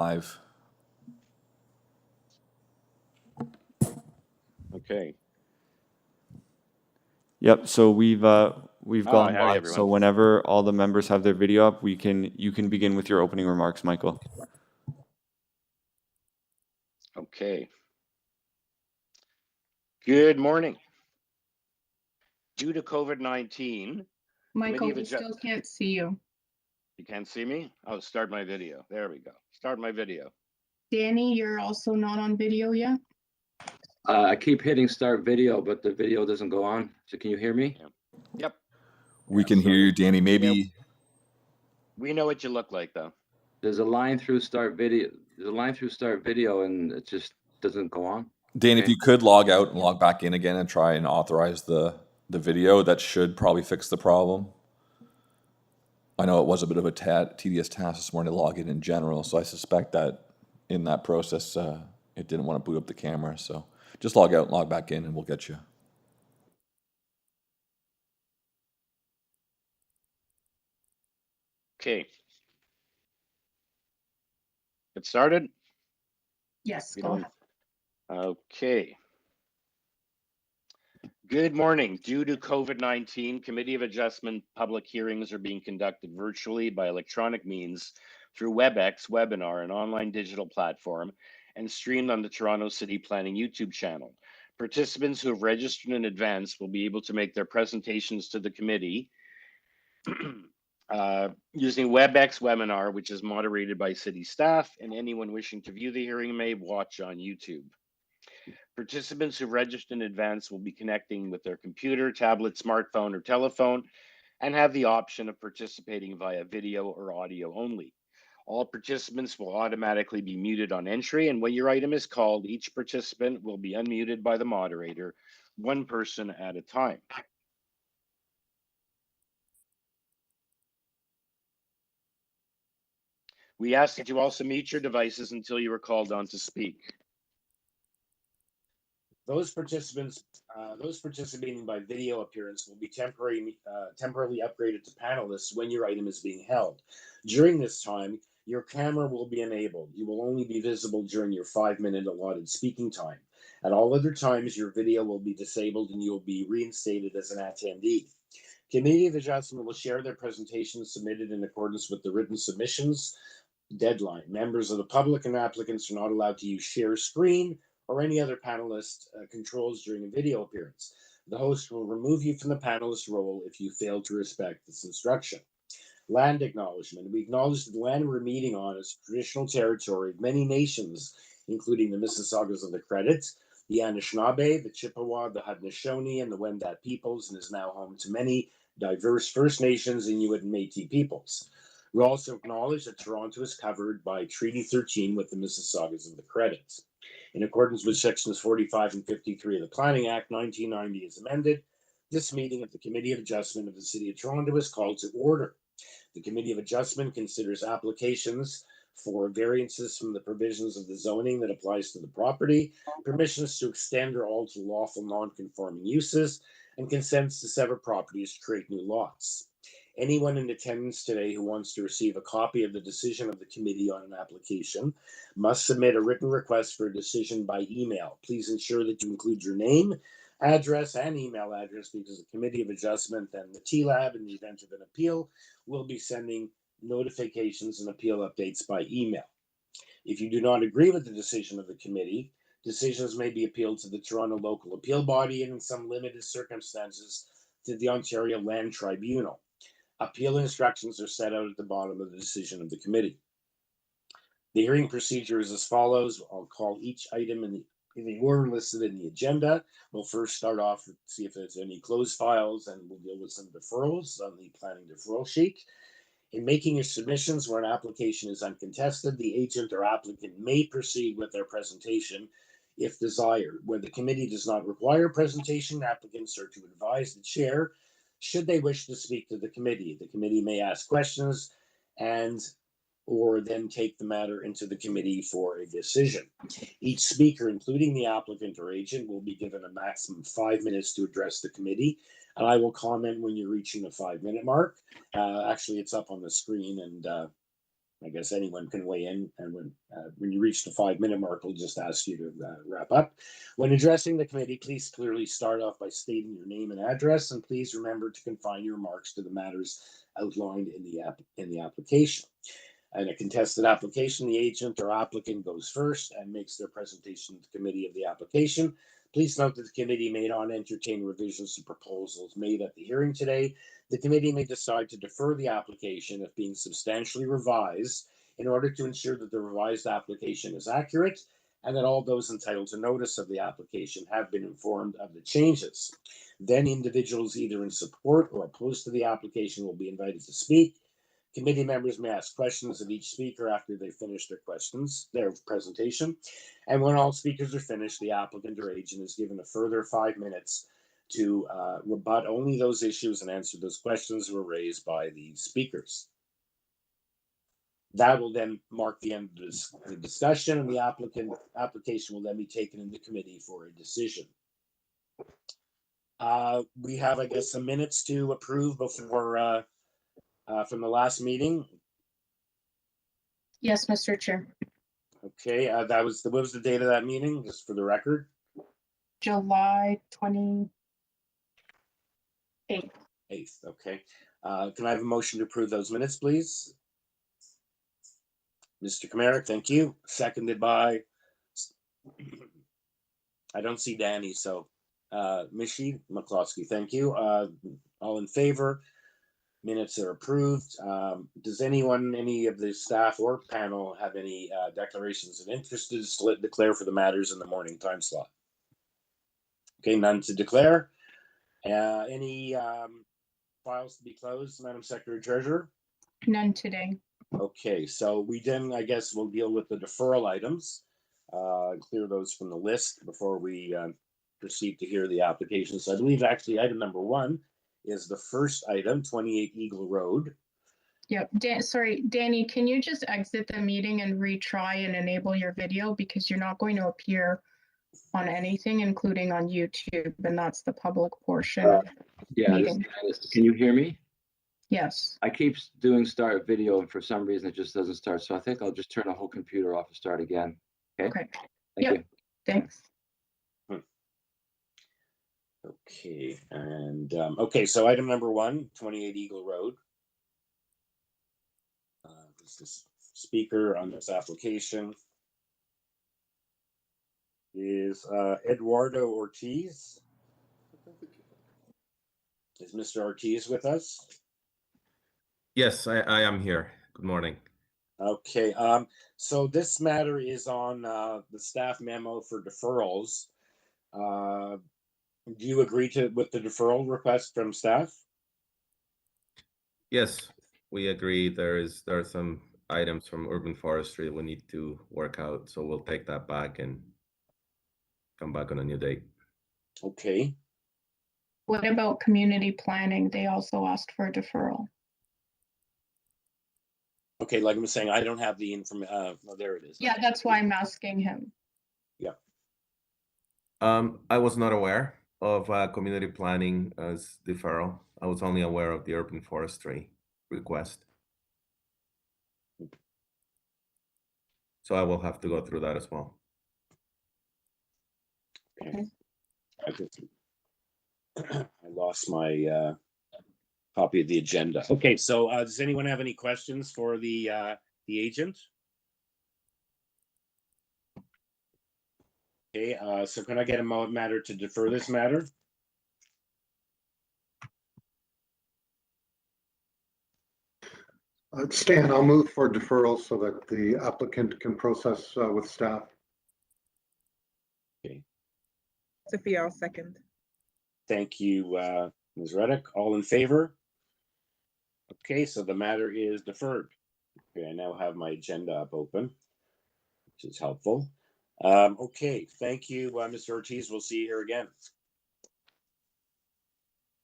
Live. Okay. Yep. So we've gone howdy, live. everyone. So whenever all the members have their video up, you can begin with your opening remarks, Michael. Okay. Good morning. Due to COVID-19, Michael, we still can't see you. You can't see me? Oh, start my video. There we go. Start my video. Danny, you're also not on video yet? I keep hitting start video, but the video doesn't go on. So can you hear me? Yep. We can hear you, Danny. Maybe we know what you look like, though. There's a line through start video. There's a line through start video, and it just doesn't go on. Danny, if you could log out and log back in again and try and authorize the video, that should probably fix the problem. I know it was a bit of a tedious task this morning to log in general, so I suspect that in that process, it didn't want to boot up the camera. So just log out and log back in, and we'll get you. Okay. Get started? Yes, go ahead. Okay. Good morning. Due to COVID-19, Committee of Adjustment public hearings are being conducted virtually by electronic means through WebEx webinar, an online digital platform, and streamed on the Toronto City Planning YouTube channel. Participants who have registered in advance will be able to make their presentations to the committee using WebEx webinar, which is moderated by city staff, and anyone wishing to view the hearing may watch on YouTube. Participants who registered in advance will be connecting with their computer, tablet, smartphone, or telephone, and have the option of participating via video or audio only. All participants will automatically be muted on entry, and when your item is called, each participant will be unmuted by the moderator, one person at a time. We ask that you also mute your devices until you are called on to speak. Those participating by video appearance will be temporarily upgraded to panelists when your item is being held. During this time, your camera will be enabled. You will only be visible during your 5-minute allotted speaking time. At all other times, your video will be disabled and you will be reinstated as an attendee. Committee of Adjustment will share their presentations submitted in accordance with the written submissions deadline. Members of the public and applicants are not allowed to use share screen or any other panelist controls during a video appearance. The host will remove you from the panelist role if you fail to respect this instruction. Land acknowledgement. We acknowledge that the land we're meeting on is traditional territory of many nations, including the Mississaugas of the Credit, the Anishinaabe, the Chippewa, the Haudenosaunee, and the Wendat peoples, and is now home to many diverse First Nations, Inuit, and Métis peoples. We also acknowledge that Toronto is covered by Treaty 13 with the Mississaugas of the Credit. In accordance with sections 45 and 53 of the Planning Act 1990 as amended, this meeting of the Committee of Adjustment of the City of Toronto is called to order. The Committee of Adjustment considers applications for variances from the provisions of the zoning that applies to the property, permissions to extend or alter lawful non-conforming uses, and consents to sever properties to create new lots. Anyone in attendance today who wants to receive a copy of the decision of the committee on an application must submit a written request for a decision by email. Please ensure that you include your name, address, and email address because the Committee of Adjustment and the TLAB, in the event of an appeal, will be sending notifications and appeal updates by email. If you do not agree with the decision of the committee, decisions may be appealed to the Toronto Local Appeal Body and in some limited circumstances to the Ontario Land Tribunal. Appeal instructions are set out at the bottom of the decision of the committee. The hearing procedure is as follows. I'll call each item in the order listed in the agenda. We'll first start off with see if there's any closed files, and we'll deal with some deferrals on the planning deferral sheet. In making your submissions where an application is uncontested, the agent or applicant may proceed with their presentation if desired. Where the committee does not require presentation, applicants are to advise the chair should they wish to speak to the committee. The committee may ask questions or then take the matter into the committee for a decision. Each speaker, including the applicant or agent, will be given a maximum of 5 minutes to address the committee, and I will comment when you're reaching the 5-minute mark. Actually, it's up on the screen, and I guess anyone can weigh in, and when you reach the 5-minute mark, we'll just ask you to wrap up. When addressing the committee, please clearly start off by stating your name and address, and please remember to confine your remarks to the matters outlined in the application. In a contested application, the agent or applicant goes first and makes their presentation to the committee of the application. Please note that the committee may not entertain revisions to proposals made at the hearing today. The committee may decide to defer the application if being substantially revised in order to ensure that the revised application is accurate and that all those entitled to notice of the application have been informed of the changes. Then individuals either in support or opposed to the application will be invited to speak. Committee members may ask questions of each speaker after they finish their presentation. And when all speakers are finished, the applicant or agent is given a further 5 minutes to rebut only those issues and answer those questions that were raised by the speakers. That will then mark the end of the discussion, and the application will then be taken into committee for a decision. We have, I guess, some minutes to approve before from the last meeting. Yes, Mr. Chair. Okay, what was the date of that meeting, just for the record? July 28th. 8th, okay. Can I have a motion to approve those minutes, please? Mr. Kamarick, thank you. Seconded by, I don't see Danny, so Mishi McCloskey, thank you. All in favor? Minutes are approved. Does any of the staff or panel have any declarations of interest to declare for the matters in the morning time slot? Okay, none to declare. Any files to be closed, Madam Secretary Treasurer? None today. Okay, so we then, I guess, we'll deal with the deferral items, clear those from the list before we proceed to hear the applications. So I believe actually item number 1 is the first item, 28 Eagle Road. Yep. Sorry, Danny, can you just exit the meeting and retry and enable your video, because you're not going to appear on anything, including on YouTube, and that's the public portion of Yeah, meeting. Can you hear me? Yes. I keep doing start video, and for some reason it just doesn't start. So I think I'll just turn the whole computer off and start again. Okay. Thank Yep. you. Thanks. Okay, and okay, so item number 1, 28 Eagle Road. This speaker on this application is Eduardo Ortiz. Is Mr. Ortiz with us? Yes, I am here. Good morning. Okay, so this matter is on the staff memo for deferrals. Do you agree with the deferral request from staff? Yes, we agree. There are some items from urban forestry that we need to work out, so we'll take that back and come back on a new date. Okay. What about community planning? They also asked for a deferral. Okay, like I'm saying, I don't have the information. Oh, there it is. Yeah, that's why I'm asking him. Yeah. I was not aware of community planning as deferral. I was only aware of the urban forestry request. So I will have to go through that as well. Okay. I lost my copy of the agenda. Okay, so does anyone have any questions for the agent? Okay, so can I get a matter to defer this matter? Stan, I'll move for deferral so that the applicant can process with staff. Okay, Sophia, I'll second. thank you, Ms. Reddick. All in favor? Okay, so the matter is deferred. Okay, I now have my agenda up open, which is helpful. Okay, thank you, Mr. Ortiz. We'll see you here again.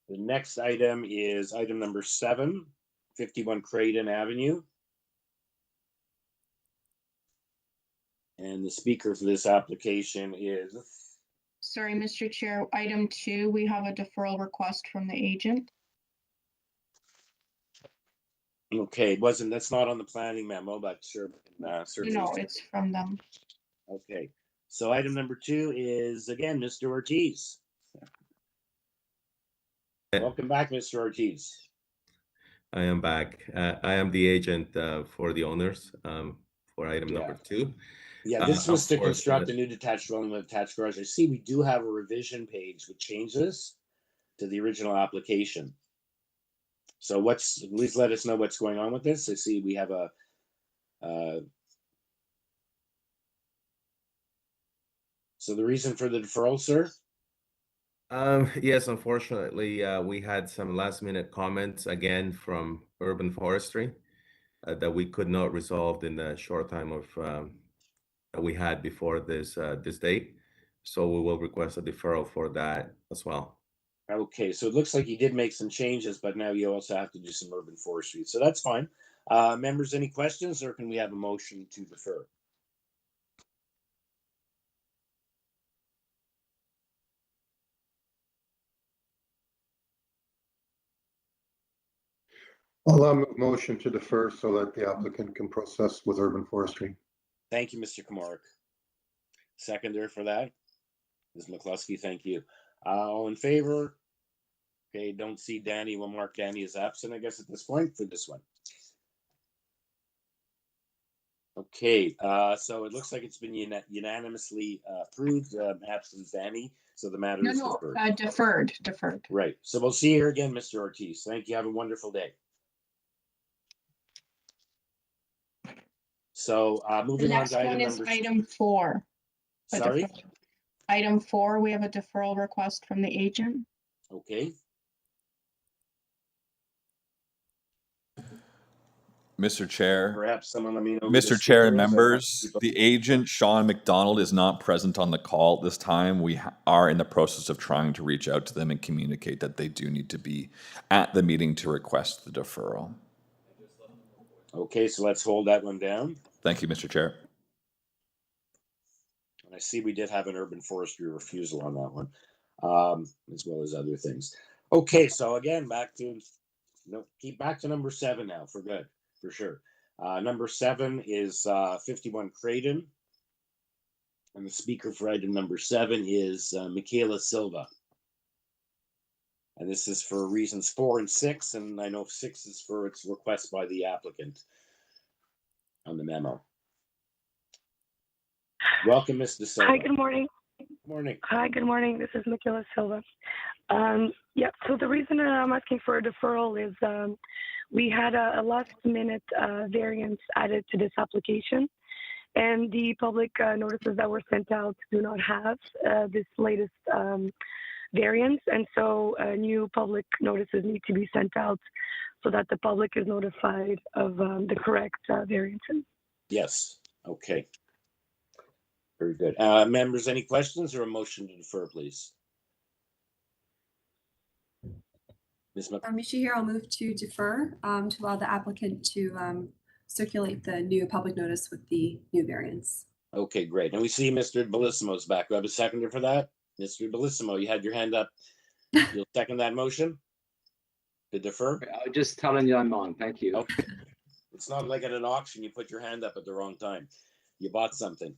The next item is item number 7, 51 CRAYDON Avenue. And the speaker for this application is... Sorry, Mr. Chair, item 2, we have a deferral request from the agent. Okay, that's not on the planning memo, but sure. Certainly. No, it's from them. Okay, so item number 2 is again, Mr. Ortiz. Welcome back, Mr. Ortiz. I am back. I am the agent for the owners for item number 2. Yeah, this was to construct a unfortunately- new detached dwelling with attached garage. I see we do have a revision page with changes to the original application. So at least let us know what's going on with this. I see we have a so the reason for the deferral, sir? Yes, unfortunately, we had some last minute comments again from urban forestry that we could not resolve in the short time of that we had before this date. So we will request a deferral for that as well. Okay, so it looks like you did make some changes, but now you also have to do some urban forestry. So that's fine. Members, any questions, or can we have a motion to defer? I'll move motion to defer so that the applicant can process with urban forestry. Thank you, Mr. Komarek. Seconder for that? Ms. McCluskey, thank you. All in favor? Okay, don't see Danny. We'll mark Danny as absent, I guess, at this point for this one. Okay, so it looks like it's been unanimously approved, absent Danny, so the matter is deferred. Deferred. Right, so we'll see you here again, Mr. Ortiz. Thank you. Have a wonderful day. So The moving on next to one is number. item 4. a Sorry? deferral. Item 4, we have a deferral request from the agent. Okay, Mr. Chair, perhaps someone let me know. who Mr. the Chair and speaker is. members, the agent, Sean McDonald, is not present on the call at this time. We are in the process of trying to reach out to them and communicate that they do need to be at the meeting to request the deferral. Okay, so let's hold that one down. Thank you, Mr. Chair. And I see we did have an urban forestry refusal on that one, as well as other things. Okay, so again, keep back to number 7 now for good, for sure. Number 7 is 51 CRAYDON. And the speaker for item number 7 is Michaela Silva. And this is for reasons 4 and 6, and I know 6 is for its request by the applicant on the memo. Welcome, Ms. De Silva. Hi, good morning. Morning. Hi, good morning. This is Michaela Silva. Yeah, so the reason I'm asking for a deferral is we had a last-minute variance added to this application, and the public notices that were sent out do not have this latest variance, and so new public notices need to be sent out so that the public is notified of the correct variances. Yes, okay. Very good. Members, any questions or a motion to defer, please? Ms. Mr. Chair, I'll move to defer to allow the applicant to circulate the new public notice with the new variance. Okay, great. And we see Mr. Bellissimo's back. Do I have a seconder for that? Mr. Bellissimo, you had your hand up. You'll second that motion to defer? I'm just telling you I'm on. Thank you. Okay. It's not like at an auction, you put your hand up at the wrong time. You bought something.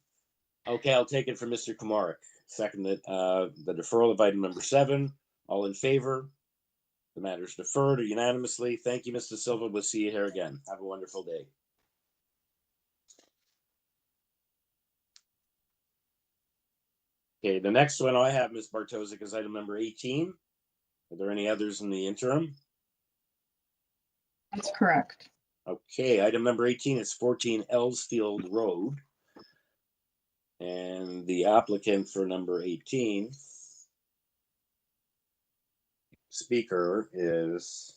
Okay, I'll take it from Mr. Komarek. Second the deferral of item number 7. All in favor? The matter is deferred unanimously. Thank you, Mr. Silva. We'll see you here again. Have a wonderful day. Okay, the next one I have, Ms. Bartosik, is item number 18. Are there any others in the interim? That's correct. Okay, item number 18 is 14 ELSFIELD Road. And the applicant for number 18, speaker is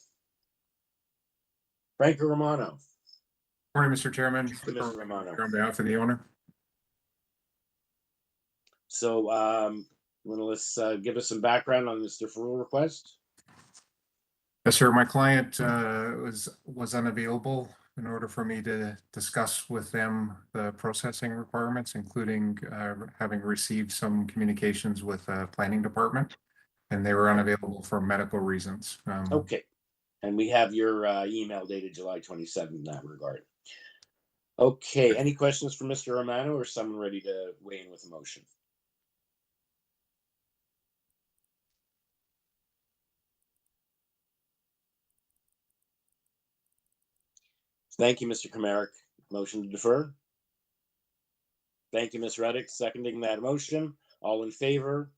Franco Romano. Morning, Mr. Chairman. Mr. Romano. On behalf of the owner. So, let's give us some background on this deferral request. Yes, sir. My client was unavailable in order for me to discuss with them the processing requirements, including having received some communications with planning department, and they were unavailable for medical reasons. Okay. And we have your email dated July 27th in that regard. Okay, any questions for Mr. Romano or someone ready to weigh in with a motion? Thank you, Mr. Kamarick. Motion to defer? Thank you, Ms. Reddick, seconding that motion. All in favor?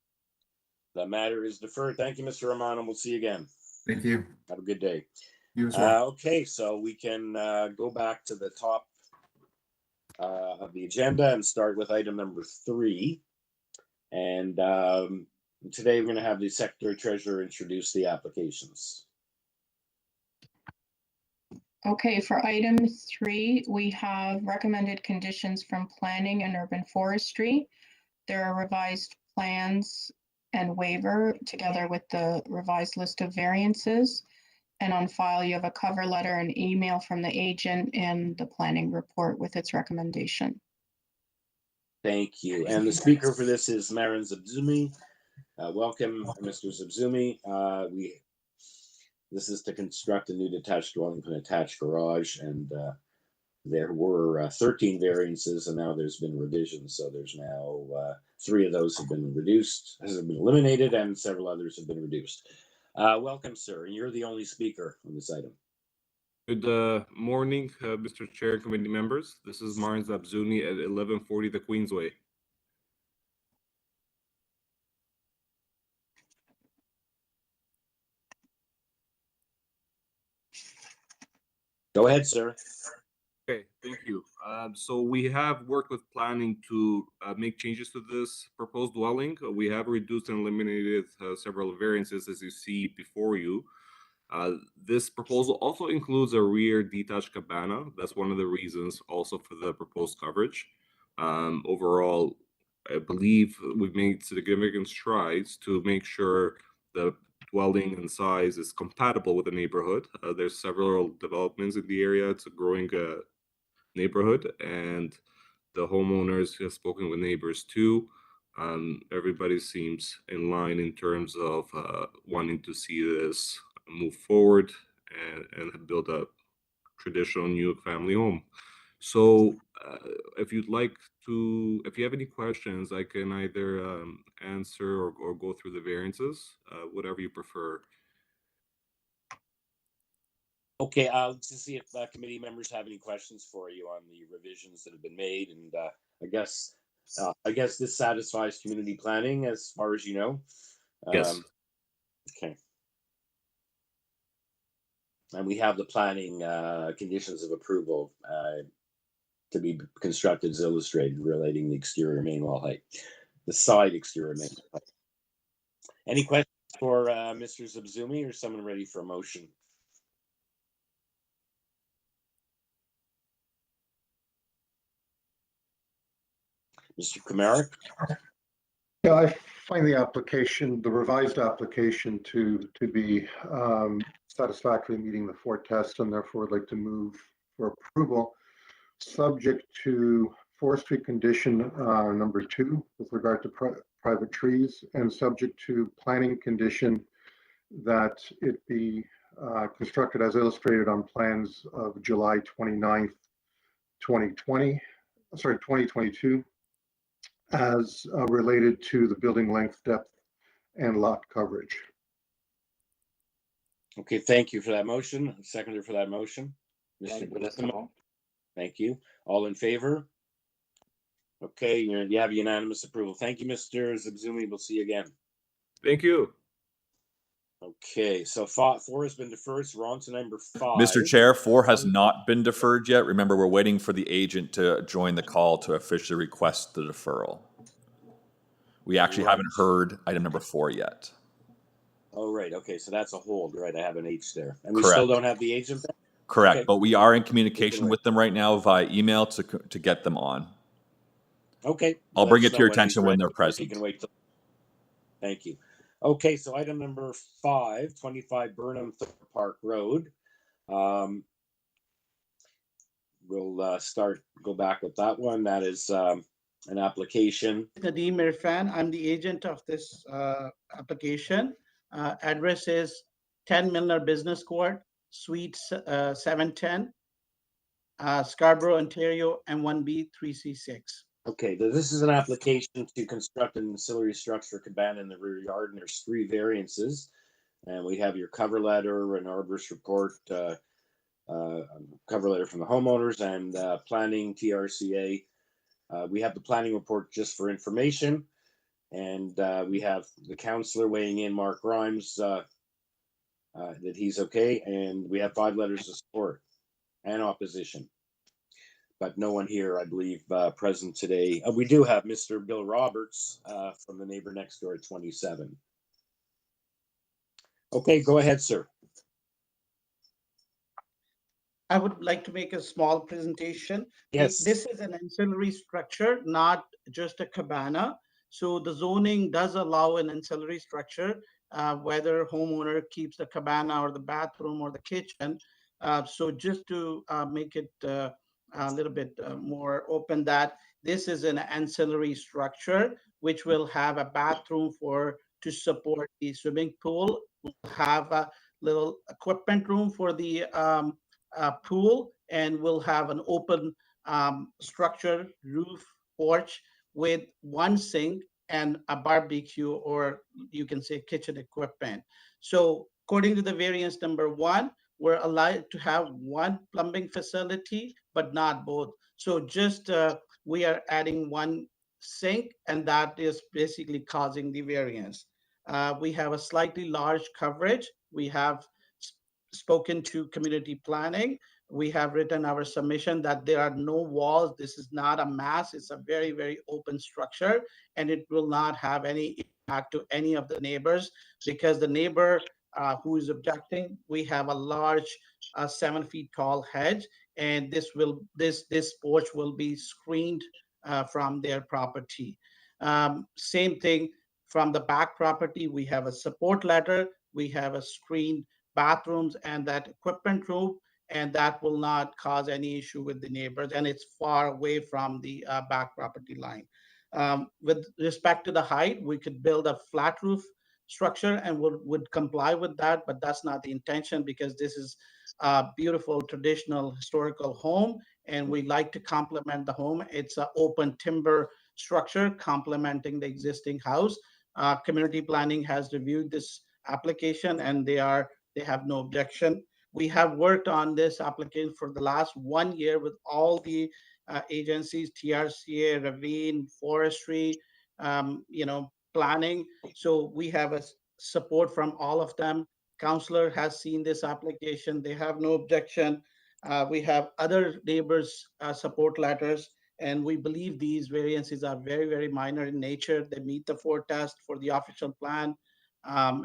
The matter is deferred. Thank you, Mr. Romano. We'll see you again. Thank you. Have a good day. You as well. Okay, so we can go back to the top of the agenda and start with item number 3. And today we're going to have the Secretary Treasurer introduce the applications. Okay, for item 3, we have recommended conditions from Planning and Urban Forestry. There are revised plans and waiver together with the revised list of variances. And on file, you have a cover letter and email from the agent and the planning report with its recommendation. Thank you. And the speaker for this is Marin Zabzumi. Welcome, Mr. Zabzumi. This is to construct a new detached dwelling with an attached garage, and there were 13 variances, and now there's been revisions. So there's now 3 of those have been eliminated, and several others have been reduced. Welcome, sir. And you're the only speaker on this item. Good morning, Mr. Chair, committee members. This is Marin Zabzuni at 1140 the Queensway. Go ahead, sir. Okay, thank you. So we have worked with planning to make changes to this proposed dwelling. We have reduced and eliminated several variances, as you see before you. This proposal also includes a rear detached cabana. That's one of the reasons also for the proposed coverage. Overall, I believe we've made significant strides to make sure the dwelling and size is compatible with the neighborhood. There's several developments in the area. It's a growing neighborhood, and the homeowners have spoken with neighbors too. Everybody seems in line in terms of wanting to see this move forward and build a traditional new family home. So if you have any questions, I can either answer or go through the variances, whatever you prefer. Okay, to see if committee members have any questions for you on the revisions that have been made, and I guess this satisfies community planning as far as you know. Yes. Okay. And we have the planning conditions of approval to be constructed as illustrated, relating the exterior main wall height, the side exterior main wall height. Any questions for Mr. Zabzumi or someone ready for a motion? Mr. Kamarick? Yeah, I find the revised application to be satisfactory, meeting the 4 tests, and therefore I'd like to move for approval, subject to forestry condition number 2 with regard to private trees, and subject to planning condition that it be constructed as illustrated on plans of July 29th, 2022, as related to the building length, depth, and lot coverage. Okay, thank you for that motion. Seconder for that motion, Mr. Burnham. Thank you. All in favor? Okay, you have unanimous approval. Thank you, Mr. Zabzumi. We'll see you again. Thank you. Okay, so 4 has been deferred, so we're on to number 5. Mr. Chair, 4 has not been deferred yet. Remember, we're waiting for the agent to join the call to officially request the deferral. We actually haven't heard item number 4 yet. Oh, right. Okay, so that's a hold, right? I have an H there. And we still don't have the agent there? Correct, Okay. but we are in communication with them right now via email to get them on. Okay. I'll bring it to your attention when they're present. You can wait till... Thank you. Okay, so item number 5, 25 Burnham-Thorpe Road. We'll go back with that one. That is an application. Nadeem Irfan, I'm the agent of this application. Address is 10 Milner Business Court, Suite 710, Scarborough, Ontario, M1B 3C6. Okay, this is an application to construct an ancillary structure cabana in the rear yard, and there's 3 variances. And we have your cover letter, an arborist report, cover letter from the homeowners, and planning TRCA. We have the planning report just for information, and we have the counselor weighing in, Mark Grimes, that he's okay, and we have 5 letters of support and opposition. But no one here, I believe, present today. We do have Mr. Bill Roberts from the neighbor next door at 27. Okay, go ahead, sir. I would like to make a small presentation. Yes. This is an ancillary structure, not just a cabana. So the zoning does allow an ancillary structure, whether homeowner keeps the cabana or the bathroom or the kitchen. So just to make it a little bit more open, that this is an ancillary structure which will have a bathroom to support the swimming pool. We'll have a little equipment room for the pool, and we'll have an open structure, roof, porch with 1 sink and a barbecue, or you can say kitchen equipment. So according to the variance number 1, we're allowed to have 1 plumbing facility, but not both. So just we are adding 1 sink, and that is basically causing the variance. We have a slightly large coverage. We have spoken to community planning. We have written our submission that there are no walls. This is not a mass. It's a very, very open structure, and it will not have any impact to any of the neighbors, because the neighbor who is objecting, we have a large 7 feet tall hedge, and this porch will be screened from their property. Same thing from the back property. We have a support letter. We have a screened bathrooms and that equipment room, and that will not cause any issue with the neighbors, and it's far away from the back property line. With respect to the height, we could build a flat roof structure and would comply with that, but that's not the intention, because this is a beautiful traditional historical home, and we like to complement the home. It's an open timber structure complementing the existing house. Community planning has reviewed this application, and they have no objection. We have worked on this application for the last 1 year with all the agencies, TRCA, Ravine, Forestry, planning. So we have a support from all of them. Counselor has seen this application. They have no objection. We have other neighbors' support letters, and we believe these variances are very, very minor in nature. They meet the 4 tests for the official plan,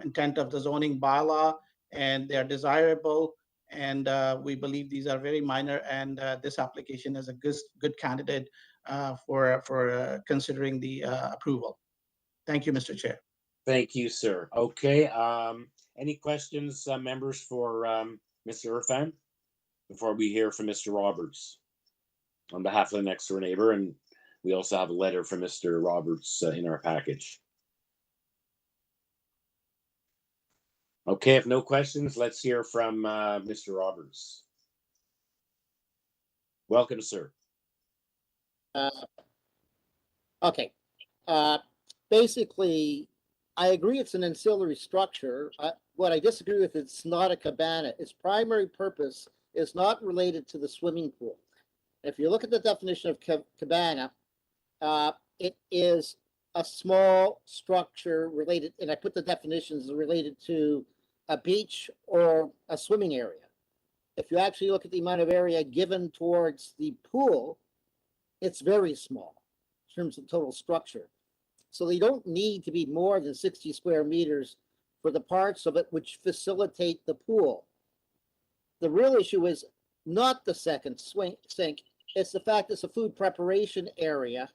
intent of the zoning bylaw, and they are desirable. And we believe these are very minor, and this application is a good candidate for considering the approval. Thank you, Mr. Chair. Thank you, sir. Okay, any questions, members, for Mr. Irfan before we hear from Mr. Roberts on behalf of the next door neighbor? And we also have a letter from Mr. Roberts in our package. Okay, if no questions, let's hear from Mr. Roberts. Welcome, sir. Okay. Basically, I agree it's an ancillary structure. What I disagree with, it's not a cabana. Its primary purpose is not related to the swimming pool. If you look at the definition of cabana, it is a small structure related, and I put the definitions related to a beach or a swimming area. If you actually look at the amount of area given towards the pool, it's very small in terms of total structure. So they don't need to be more than 60 square meters for the parts of it which facilitate the pool. The real issue is not the second sink, it's the fact it's a food preparation area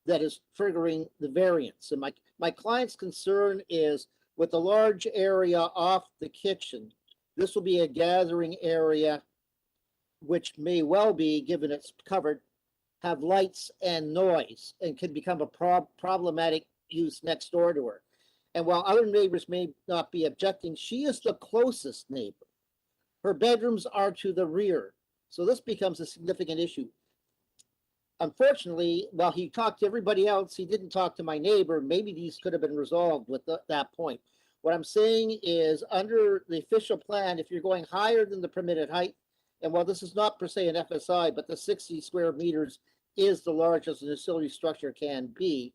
that is triggering the variance. And my client's concern is, with the large area off the kitchen, this will be a gathering area, which may well be, given it's covered, have lights and noise, and can become a problematic use next door to her. And while other neighbors may not be objecting, she is the closest neighbor. Her bedrooms are to the rear. So this becomes a significant issue. Unfortunately, while he talked to everybody else, he didn't talk to my neighbor. Maybe these could have been resolved with that point. What I'm saying is, under the official plan, if you're going higher than the permitted height, and while this is not per se an FSI, but the 60 square meters is the largest an ancillary structure can be,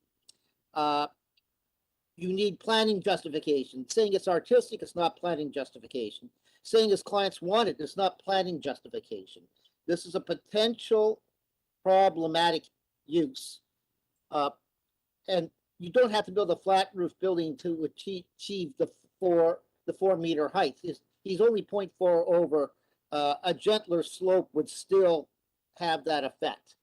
you need planning justification. Saying it's artistic, it's not planning justification. Saying his clients want it, it's not planning justification. This is a potential problematic use. And you don't have to build a flat roof building to achieve the 4 meter height. He's only 0.4 over. A gentler slope would still have that effect.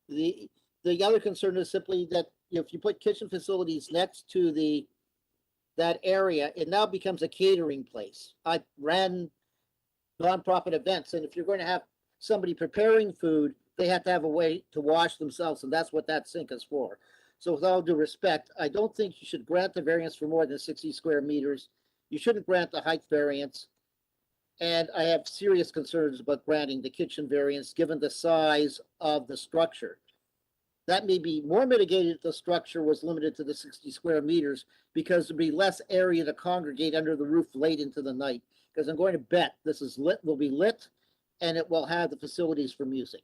The other concern is simply that if you put kitchen facilities next to that area, it now becomes a catering place. I ran nonprofit events, and if you're going to have somebody preparing food, they have to have a way to wash themselves, and that's what that sink is for. So with all due respect, I don't think you should grant the variance for more than 60 square meters. You shouldn't grant the height variance. And I have serious concerns about granting the kitchen variance given the size of the structure. That may be more mitigated if the structure was limited to the 60 square meters, because there'd be less area to congregate under the roof late into the night. Because I'm going to bet this is will be lit, and it will have the facilities for music.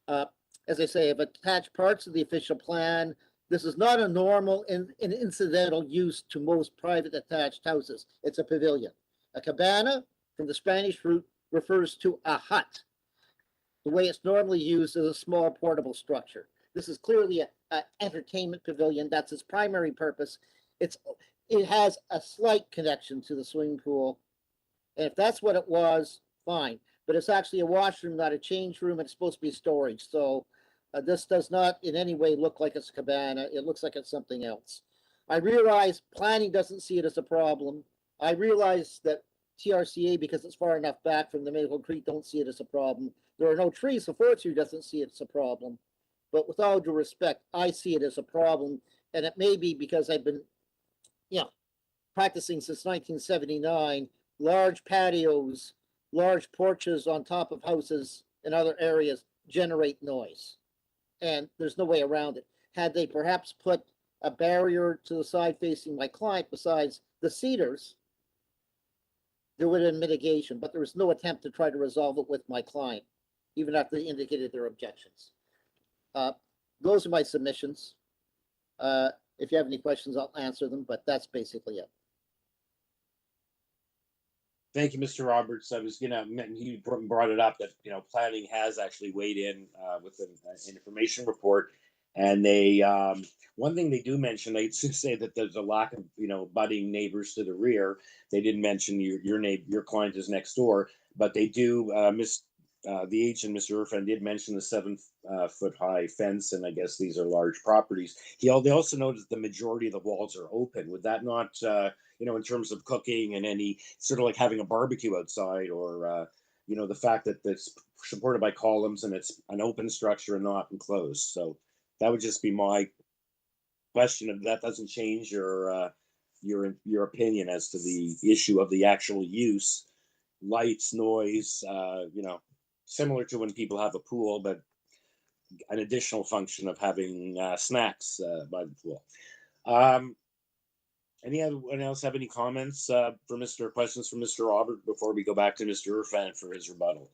As I say, I've attached parts of the official plan. This is not a normal and incidental use to most private attached houses. It's a pavilion. A cabana, from the Spanish root, refers to a hut. The way it's normally used is a small portable structure. This is clearly an entertainment pavilion. That's its primary purpose. It has a slight connection to the swimming pool. And if that's what it was, fine. But it's actually a washroom, not a change room, and it's supposed to be storage. So this does not in any way look like it's a cabana. It looks like it's something else. I realize planning doesn't see it as a problem. I realize that TRCA, because it's far enough back from the Maple Creek, don't see it as a problem. There are no trees, so forestry doesn't see it as a problem. But with all due respect, I see it as a problem. And it may be because I've been, practicing since 1979, large patios, large porches on top of houses in other areas generate noise. And there's no way around it. Had they perhaps put a barrier to the side facing my client besides the cedars, there would have been mitigation, but there was no attempt to try to resolve it with my client, even after they indicated their objections. Those are my submissions. If you have any questions, I'll answer them, but that's basically it. Thank you, Mr. Roberts. I was you brought it up that, planning has actually weighed in with an information report. And they, one thing they do mention, they say that there's a lack of, budding neighbors to the rear. They didn't mention your client is next door, but they do, the agent, Mr. Irfan, did mention the 7-foot high fence, and I guess these are large properties. They also noted the majority of the walls are open. Would that not, in terms of cooking and any sort of like having a barbecue outside, or, the fact that it's supported by columns and it's an open structure and not enclosed. So that would just be my question. If that doesn't change your opinion as to the issue of the actual use, lights, noise, similar to when people have a pool, but an additional function of having snacks by the pool. Anyone else have any comments questions for Mr. Robert before we go back to Mr. Irfan for his rebuttal?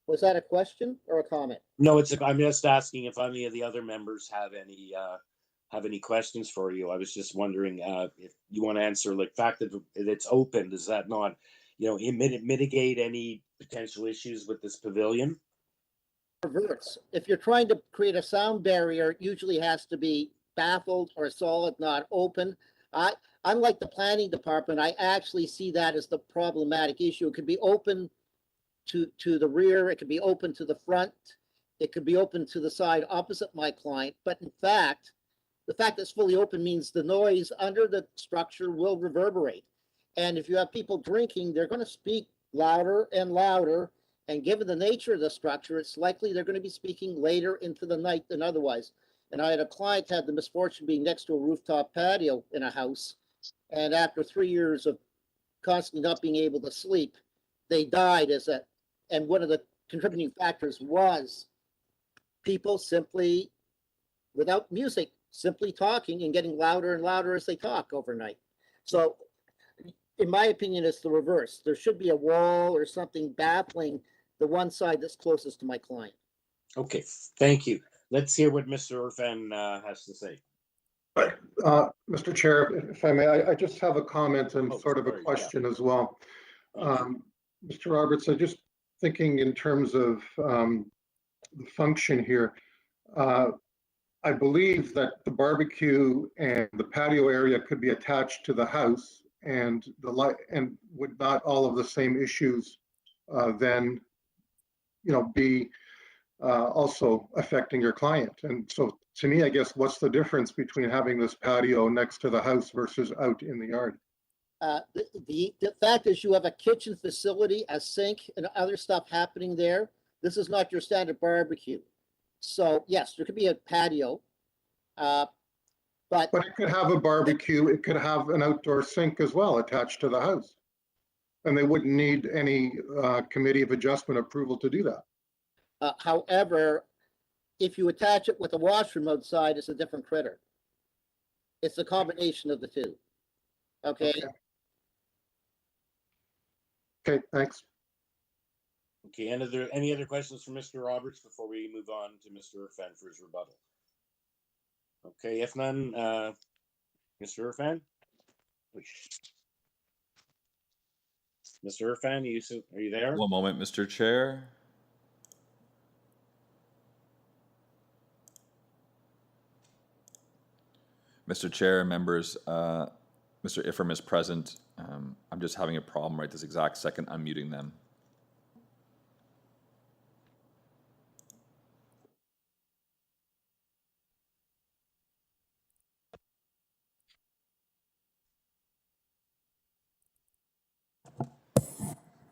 Was that a question or a comment? No, I'm just asking if any of the other members have any questions for you. I was just wondering if you want to answer, like, fact that it's open, does that not, mitigate any potential issues with this pavilion? Reverts. If you're trying to create a sound barrier, it usually has to be baffled or solid, not open. Unlike the planning department, I actually see that as the problematic issue. It could be open to the rear, it could be open to the front, it could be open to the side opposite my client. But in fact, the fact that it's fully open means the noise under the structure will reverberate. And if you have people drinking, they're going to speak louder and louder. And given the nature of the structure, it's likely they're going to be speaking later into the night than otherwise. And I had a client had the misfortune being next to a rooftop patio in a house. And after 3 years of constantly not being able to sleep. They died and one of the contributing factors was people simply, without music, simply talking and getting louder and louder as they talk overnight. So in my opinion, it's the reverse. There should be a wall or something baffling the one side that's closest to my client. Okay, thank you. Let's hear what Mr. Irfan has to say. Mr. Chair, if I may, I just have a comment and sort of a sorry, question as well. Mr. Roberts, I'm just thinking in terms of the function here. I believe that the barbecue and the patio area could be attached to the house, and the light, and would not all of the same issues then, you know, be also affecting your client. And so to me, I guess, what's the difference between having this patio next to the house versus out in the yard? The fact is you have a kitchen facility, a sink, and other stuff happening there. This is not your standard barbecue. So yes, there could be a patio, but it could have a barbecue. It could have an outdoor sink as well attached to the house. And they wouldn't need any committee of adjustment approval to do that. However, if you attach it with a washroom outside, it's a different critter. It's a combination of the two. Okay. Okay, thanks. Okay, and are there any other questions for Mr. Roberts before we move on to Mr. Irfan for his rebuttal? Okay, if none, Mr. Irfan? Mr. Irfan, are you there? One moment, Mr. Chair. Mr. Chair, members, Mr. Ifram is present. I'm just having a problem right this exact second unmuting them.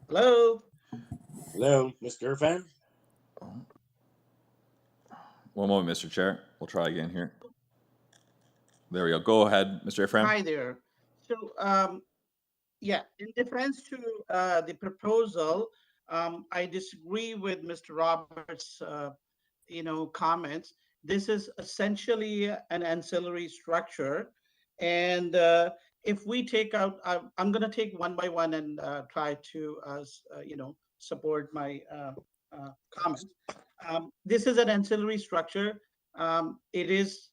Hello? Hello, Mr. Irfan? One moment, Mr. Chair. We'll try again here. There we go. Go ahead, Mr. Ifram. Hi there. So, yeah, in defense to the proposal, I disagree with Mr. Roberts' comments. This is essentially an ancillary structure. And if we take out, I'm going to take one by one and try to, support my comments. This is an ancillary structure. It is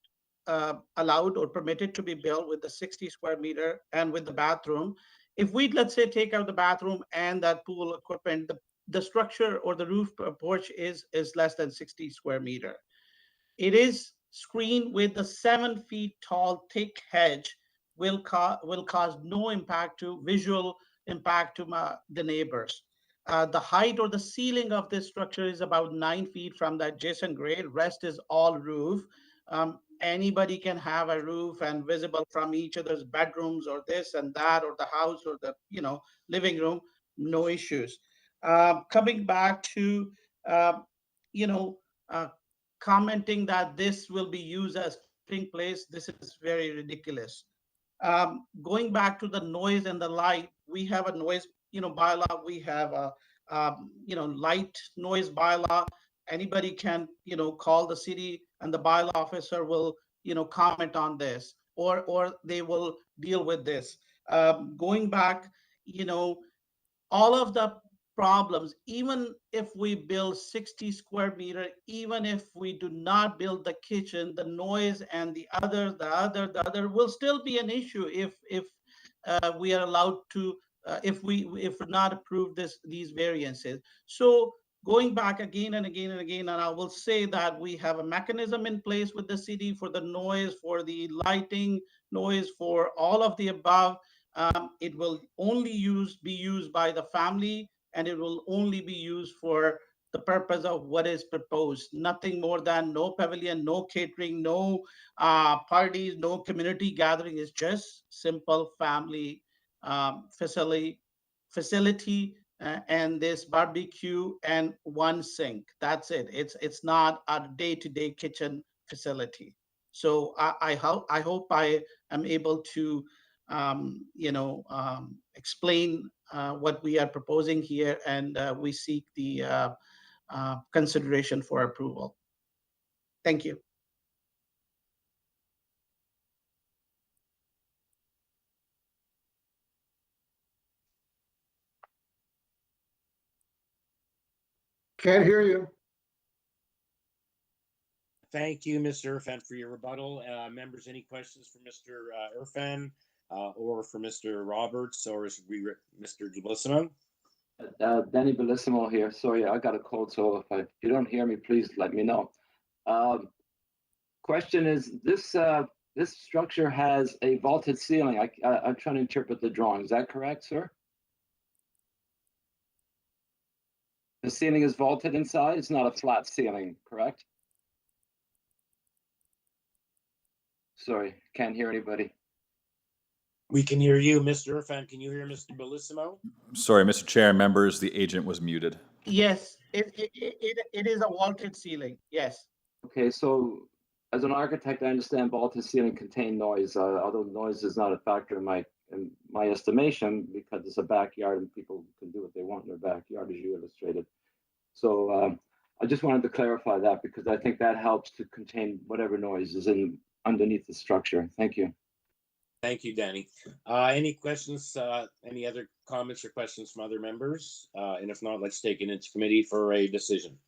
allowed or permitted to be built with the 60 square meter and with the bathroom. If we, let's say, take out the bathroom and that pool equipment, the structure or the roof porch is less than 60 square meter. It is screened with a 7 feet tall thick hedge, will cause no visual impact to the neighbors. The height or the ceiling of this structure is about 9 feet from the adjacent grade. Rest is all roof. Anybody can have a roof and visible from each other's bedrooms or this and that, or the house or the living room, no issues. Coming back to commenting that this will be used as sleeping place, this is very ridiculous. Going back to the noise and the light, we have a noise bylaw. We have a light noise bylaw. Anybody can call the city and the bylaw officer will comment on this, or they will deal with this. Going back, all of the problems, even if we build 60 square meter, even if we do not build the kitchen, the noise and the other will still be an issue if we are allowed to, if we're not approved these variances. So going back again and again and again, and I will say that we have a mechanism in place with the city for the noise, for the lighting, noise, for all of the above. It will only be used by the family, and it will only be used for the purpose of what is proposed. Nothing more than no pavilion, no catering, no parties, no community gathering. It's just simple family facility. And this barbecue and one sink. That's it. It's not a day-to-day kitchen facility. So I hope I am able to explain what we are proposing here, and we seek the consideration for approval. Thank you. Can't hear you. Thank you, Mr. Irfan, for your rebuttal. Members, any questions for Mr. Irfan or for Mr. Roberts or Mr. Bellissimo? Danny Bellissimo here. Sorry, I got a cold, so if you don't hear me, please let me know. Question is, this structure has a vaulted ceiling. I'm trying to interpret the drawing. Is that correct, sir? The ceiling is vaulted inside. It's not a flat ceiling, correct? Sorry, can't hear anybody. We can hear you, Mr. Irfan. Can you hear Mr. Bellissimo? Sorry, Mr. Chair, members, the agent was muted. Yes, it is a vaulted ceiling. Yes. Okay, so as an architect, I understand vaulted ceiling contain noise, although noise is not a factor in my estimation because it's a backyard and people can do what they want in their backyard, as you illustrated. So I just wanted to clarify that because I think that helps to contain whatever noise is underneath the structure. Thank you. Thank you, Danny. Any questions, any other comments or questions from other members? And if not, let's take it into committee for a decision.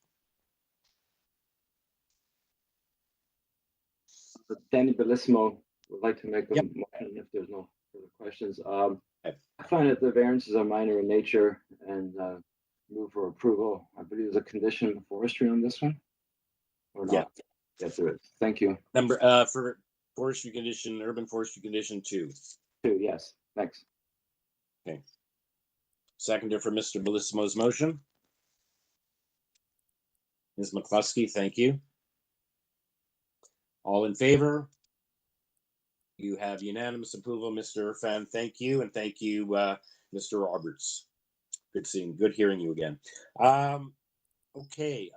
Danny Bellissimo would like to make a motion if there's no further questions. I find that the variances are minor in nature and move for approval. I believe there's a condition of forestry on this one, or not? Yeah. Yes, there is. Thank you. Number for forestry condition, urban forestry condition 2. 2, yes. Thanks. Okay. Seconder for Mr. Bellissimo's motion. Ms. McCluskey, thank you. All in favor? You have unanimous approval, Mr. Irfan. Thank you, and thank you, Mr. Roberts. Good hearing you again. Okay,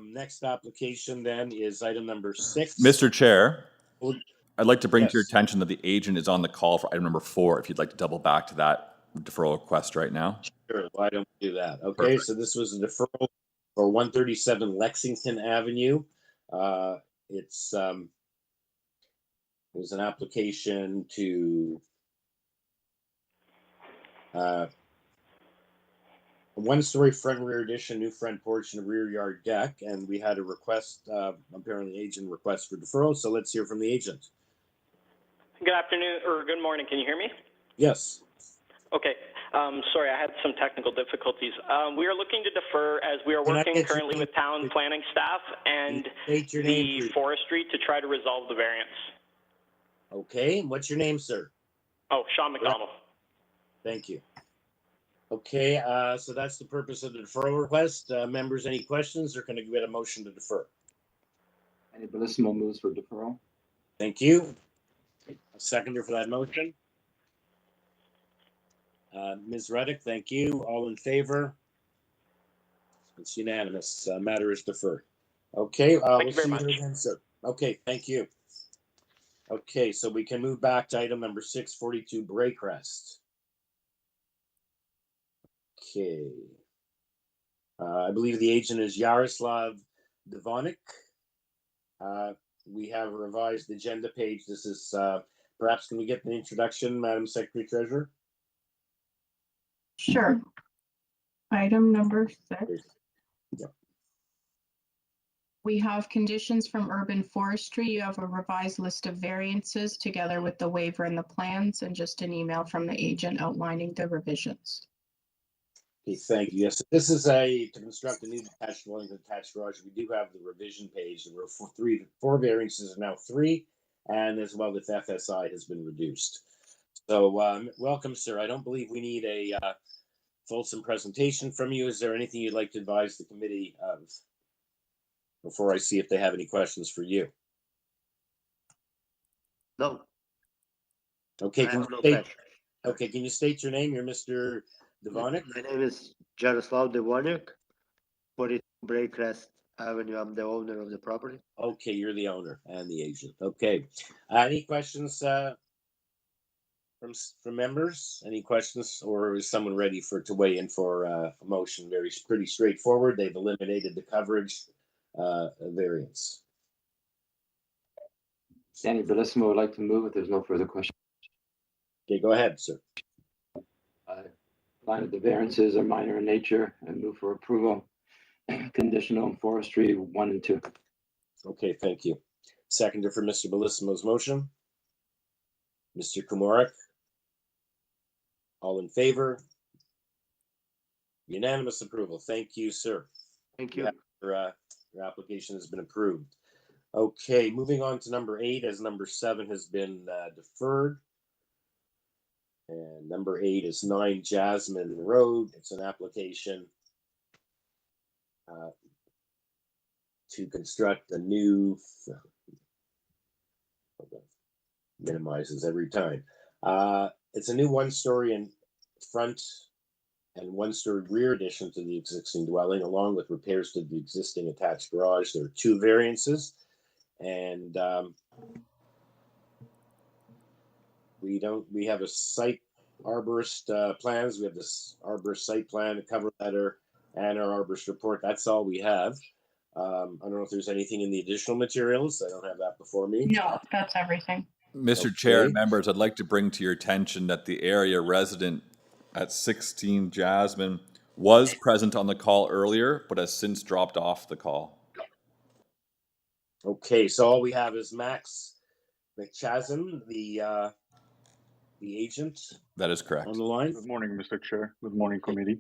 next application then is item number 6. Mr. Chair, Well, I'd like to bring to your yes. attention that the agent is on the call for item number 4, if you'd like to double back to that deferral request right now. Sure, why don't we do that? Okay, Perfect. so this was a deferral for 137 Lexington Avenue. It was an application to a one-story front and rear addition, new front porch and a rear yard deck, and we had a request, apparently agent request for deferral, so let's hear from the agent. Good afternoon, or good morning, can you hear me? Yes. Okay, sorry, I had some technical difficulties. We are looking to defer as we are Can I working get your currently name, with town please? planning staff and State your name, the please. forestry to try to resolve the variance. Okay, what's your name, sir? Oh, Sean McDonald. Thank you. Okay, so that's the purpose of the deferral request. Members, any questions, or can I get a motion to defer? Danny Bellissimo moves for deferral. Thank you. A seconder for that motion. Ms. Reddick, thank you. All in favor? It's unanimous. Matter is deferred. Okay, Thank we'll you very see much. you again, sir. Okay, thank you. Okay, so we can move back to item number 642, BRAECREST. Okay. I believe the agent is Yaroslav Devonik. We have a revised agenda page. This is, perhaps can we get an introduction, Madam Secretary Treasurer? Sure. Item number 6. Yeah. We have conditions from urban forestry. You have a revised list of variances together with the waiver and the plans, and just an email from the agent outlining the revisions. Okay, thank you. Yes, this is to construct a new detached dwelling with attached garage. We do have the revision page. There were 4 variances, are now 3, and as well, the FSI has been reduced. So, welcome, sir. I don't believe we need a fulsome presentation from you. Is there anything you'd like to advise the committee of before I see if they have any questions for you? No. Okay, I have no question. okay, can you state your name? You're Mr. Devonik? My name is Jaroslav Devonik, 42 BRAECREST Avenue. I'm the owner of the property. Okay, you're the owner and the agent. Okay. Any questions from members? Any questions, or is someone ready to weigh in for a motion? Pretty straightforward. They've eliminated the coverage variance. Danny Bellissimo would like to move if there's no further questions. Okay, go ahead, sir. Find that the variances are minor in nature and move for approval. Conditional in forestry 1 and 2. Okay, thank you. Seconder for Mr. Bellissimo's motion. Mr. Kumorik. All in favor? Unanimous approval. Thank you, sir. Thank you. Your application has been approved. Okay, moving on to number 8, as number 7 has been deferred. And number 8 is 9 Jasmine Road. It's an application to construct a new, minimizes every time. It's a new 1-story in front and 1-story rear addition to the existing dwelling, along with repairs to the existing attached garage. There are 2 variances, and we have a site arborist plans. We have this arborist site plan, a cover letter, and our arborist report. That's all we have. I don't know if there's anything in the additional materials. I don't have that before me. No, that's everything. Mr. Chair and members, I'd like to bring to your attention that the area resident at 16 Jasmine was present on the call earlier, but has since dropped off the call. Okay, so all we have is Max McChasm, the agent. That is correct. On the line. Good morning, Mr. Chair. Good morning, committee.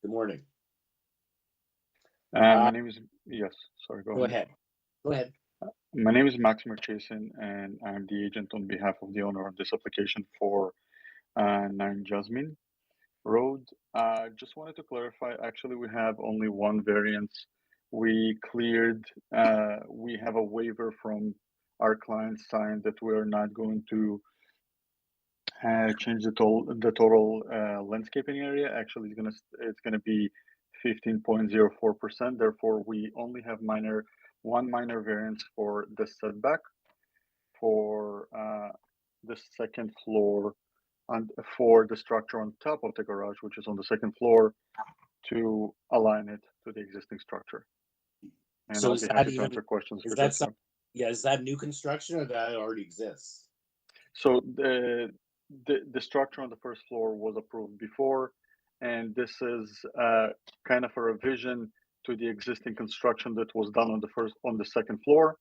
Good morning. My name is, yes, sorry, Go ahead. Go ahead. My name is Max Merchason, and I'm the agent on behalf of the owner of this application for 9 Jasmine Road. Just wanted to clarify, actually, we have only 1 variance. We cleared, we have a waiver from our client signed that we are not going to change the total landscaping area. Actually, it's gonna be 15.04%. Therefore, we only have one minor variance for the setback for the second floor and for the structure on top of the garage, which is on the second floor, to align it to the existing structure. And So I'll is be that happy to even, answer questions. is that some, yeah, is that new construction or that already exists? So the structure on the first floor was approved before, and this is kind of a revision to the existing construction that was done on the second floor.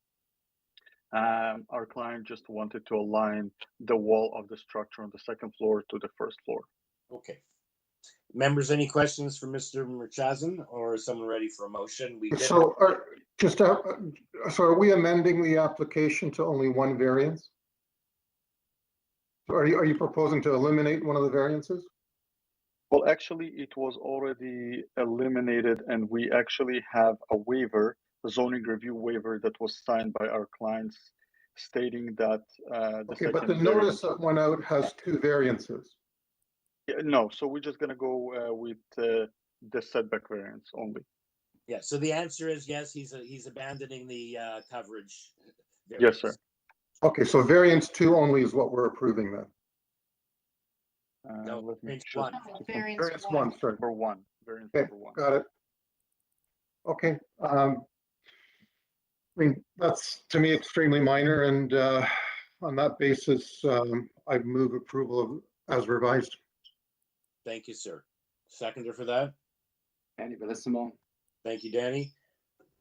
Our client just wanted to align the wall of the structure on the second floor to the first floor. Okay. Members, any questions for Mr. Merchazen, or is someone ready for a motion? So are we amending the application to only 1 variance? Are you proposing to eliminate one of the variances? Well, actually, it was already eliminated, and we actually have a waiver, a zoning review waiver that was signed by our clients stating that Okay, but the notice that went out has 2 variances. Yeah, no, so we're just gonna go with the setback variance only. Yeah, so the answer is yes, he's abandoning the coverage. Yes, sir. Okay, so variance 2 only is what we're approving then. No, let me variance just 1. Variance 1, sorry. Number 1. Variance Okay, number 1. got it. Okay, I mean, that's to me extremely minor, and on that basis, I move approval as revised. Thank you, sir. Seconder for that? Danny Bellissimo. Thank you, Danny.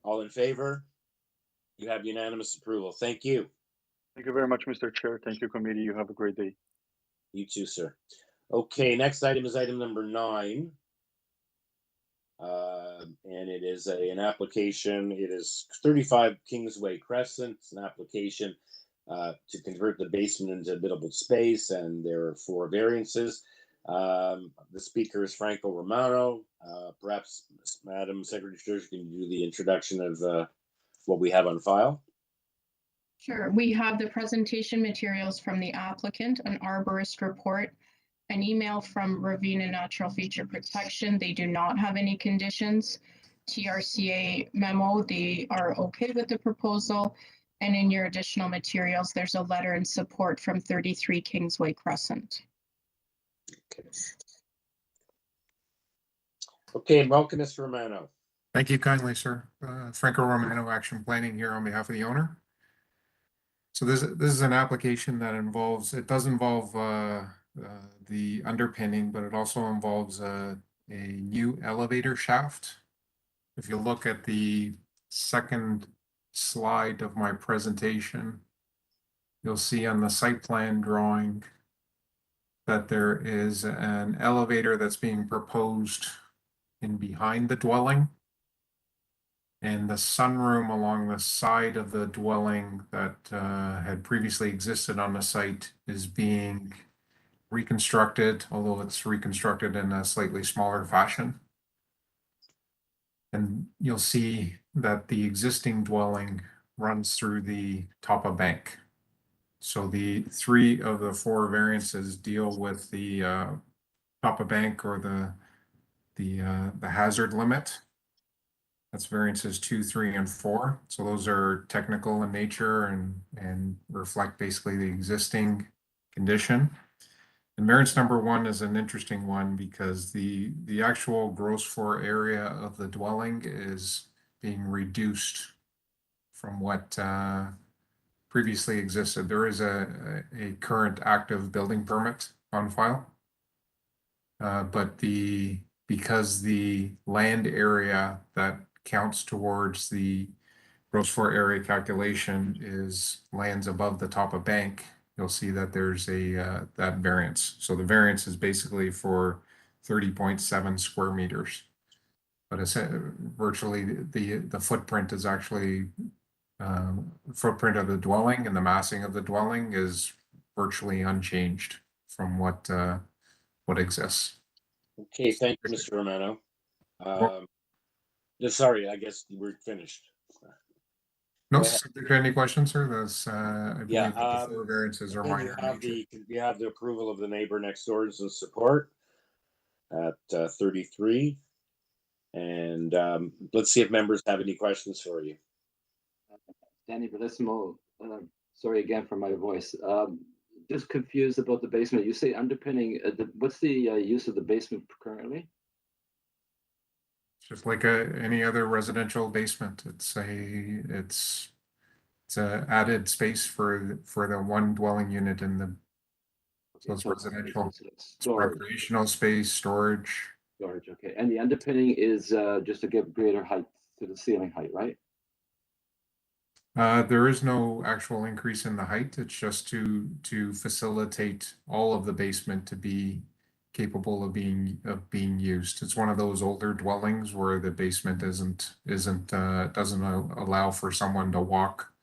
All in favor? You have unanimous approval. Thank you. Thank you very much, Mr. Chair. Thank you, committee. You have a great day. You too, sir. Okay, next item is item number 9. And it is an application. It is 35 Kingsway Crescent. It's an application to convert the basement into buildable space, and there are 4 variances. The speaker is Franco Romano. Perhaps, Madam Secretary Treasurer, can you do the introduction of what we have on file? Sure. We have the presentation materials from the applicant, an arborist report, an email from Ravenna Natural Feature Protection. They do not have any conditions. TRCA memo, they are okay with the proposal. And in your additional materials, there's a letter in support from 33 Kingsway Crescent. Okay, welcome, Mr. Romano. Thank you kindly, sir. Franco Romano, Action Planning here on behalf of the owner. So this is an application that involves, it does involve the underpinning, but it also involves a new elevator shaft. If you look at the second slide of my presentation, you'll see on the site plan drawing that there is an elevator that's being proposed in behind the dwelling. And the sunroom along the side of the dwelling that had previously existed on the site is being reconstructed, although it's reconstructed in a slightly smaller fashion. And you'll see that the existing dwelling runs through the top of bank. So the 3 of the 4 variances deal with the top of bank or the hazard limit. That's variances 2, 3, and 4. So those are technical in nature and reflect basically the existing condition. And variance number 1 is an interesting one because the actual gross floor area of the dwelling is being reduced from what previously existed. There is a current active building permit on file, but because the land area that counts towards the gross floor area calculation lands above the top of bank, you'll see that there's that variance. So the variance is basically for 30.7 square meters. But it's virtually the footprint is actually footprint of the dwelling, and the massing of the dwelling is virtually unchanged from what exists. Okay, thank you, Mr. Romano. Sorry, I guess we're finished. No, subject to any questions, sir? That's I believe Yeah, that the 4 variances are minor. We have the approval of the neighbor next door's in support at 33. And let's see if members have any questions for you. Danny Bellissimo, sorry again for my voice. Just confused about the basement. You say underpinning. What's the use of the basement currently? Just like any other residential basement. It's a added space for the 1 dwelling unit in the so it's residential. It's recreational space, storage. Storage, okay. And the underpinning is just to give greater height to the ceiling height, right? There is no actual increase in the height. It's just to facilitate all of the basement to be capable of being used. It's one of those older dwellings where the basement doesn't allow for someone to walk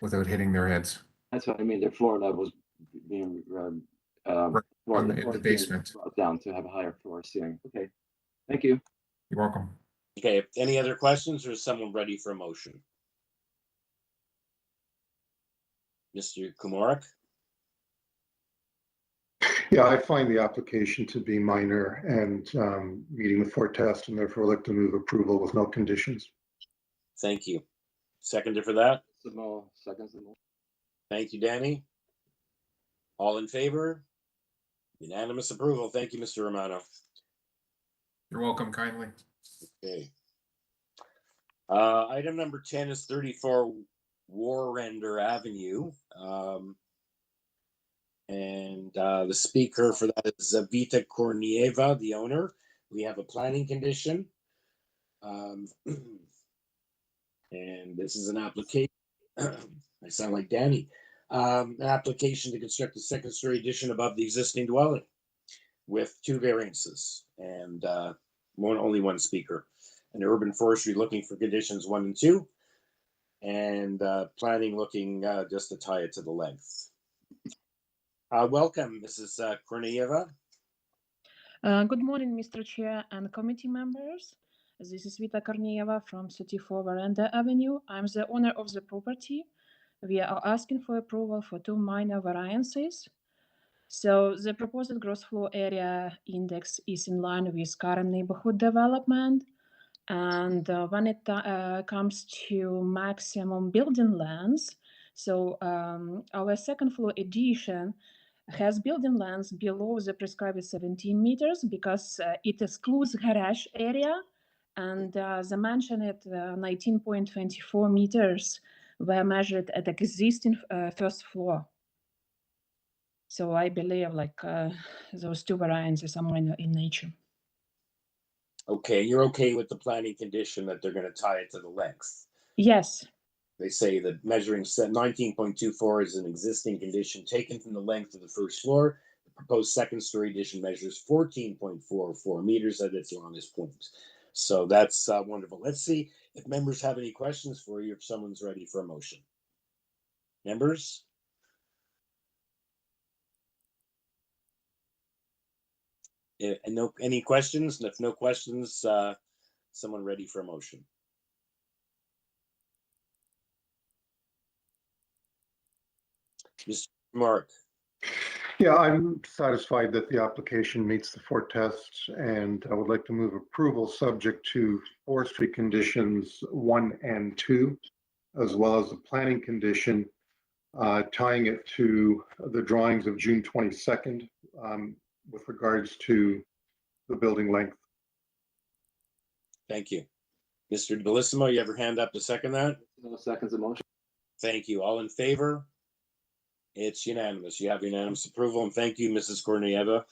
without hitting their heads. That's what I mean. The floor levels being in the basement brought down to have a higher floor ceiling. Okay, thank you. You're welcome. Okay, any other questions, or is someone ready for a motion? Mr. Kumorak? Yeah, I find the application to be minor and meeting the 4 test, and therefore like to move approval with no conditions. Thank you. Seconder for that? Seconds. Thank you, Danny. All in favor? Unanimous approval. Thank you, Mr. Romano. You're welcome kindly. Okay. Item number 10 is 34 Warrander Avenue. The speaker for that is Vita Kornieva, the owner. We have a planning condition. And this is an application. I sound like Danny. An application to construct a 2nd-story addition above the existing dwelling with 2 variances and only 1 speaker. And urban forestry looking for conditions 1 and 2, and planning looking just to tie it to the length. Welcome, Mrs. Kornieva. Good morning, Mr. Chair and committee members. This is Vita Kornieva from 34 Warrander Avenue. I'm the owner of the property. We are asking for approval for 2 minor variances. So the proposed gross floor area index is in line with current neighborhood development. And when it comes to maximum building lengths, so our second floor addition has building lengths below the prescribed 17 meters because it excludes garage area, and the mentioned 19.24 meters were measured at existing first floor. So I believe like those two variances are minor in nature. Okay, you're okay with the planning condition that they're going to tie it to the length? Yes. They say that measuring 19.24 is an existing condition taken from the length of the first floor. The proposed second story addition measures 14.44 meters at its longest point. So that's wonderful. Let's see if members have any questions for you, if someone's ready for a motion. Members? No, any questions? And if no questions, someone ready for a motion. Mr. Mark. Yeah, I'm satisfied that the application meets the 4 tests, and I would like to move approval subject to forestry conditions 1 and 2, as well as the planning condition tying it to the drawings of June 22nd with regards to the building length. Thank you. Mr. Bellissimo, you have your hand up to second that? No seconds the motion. Thank you. All in favor? It's unanimous. You have unanimous approval, and thank you, Mrs. Kornieva.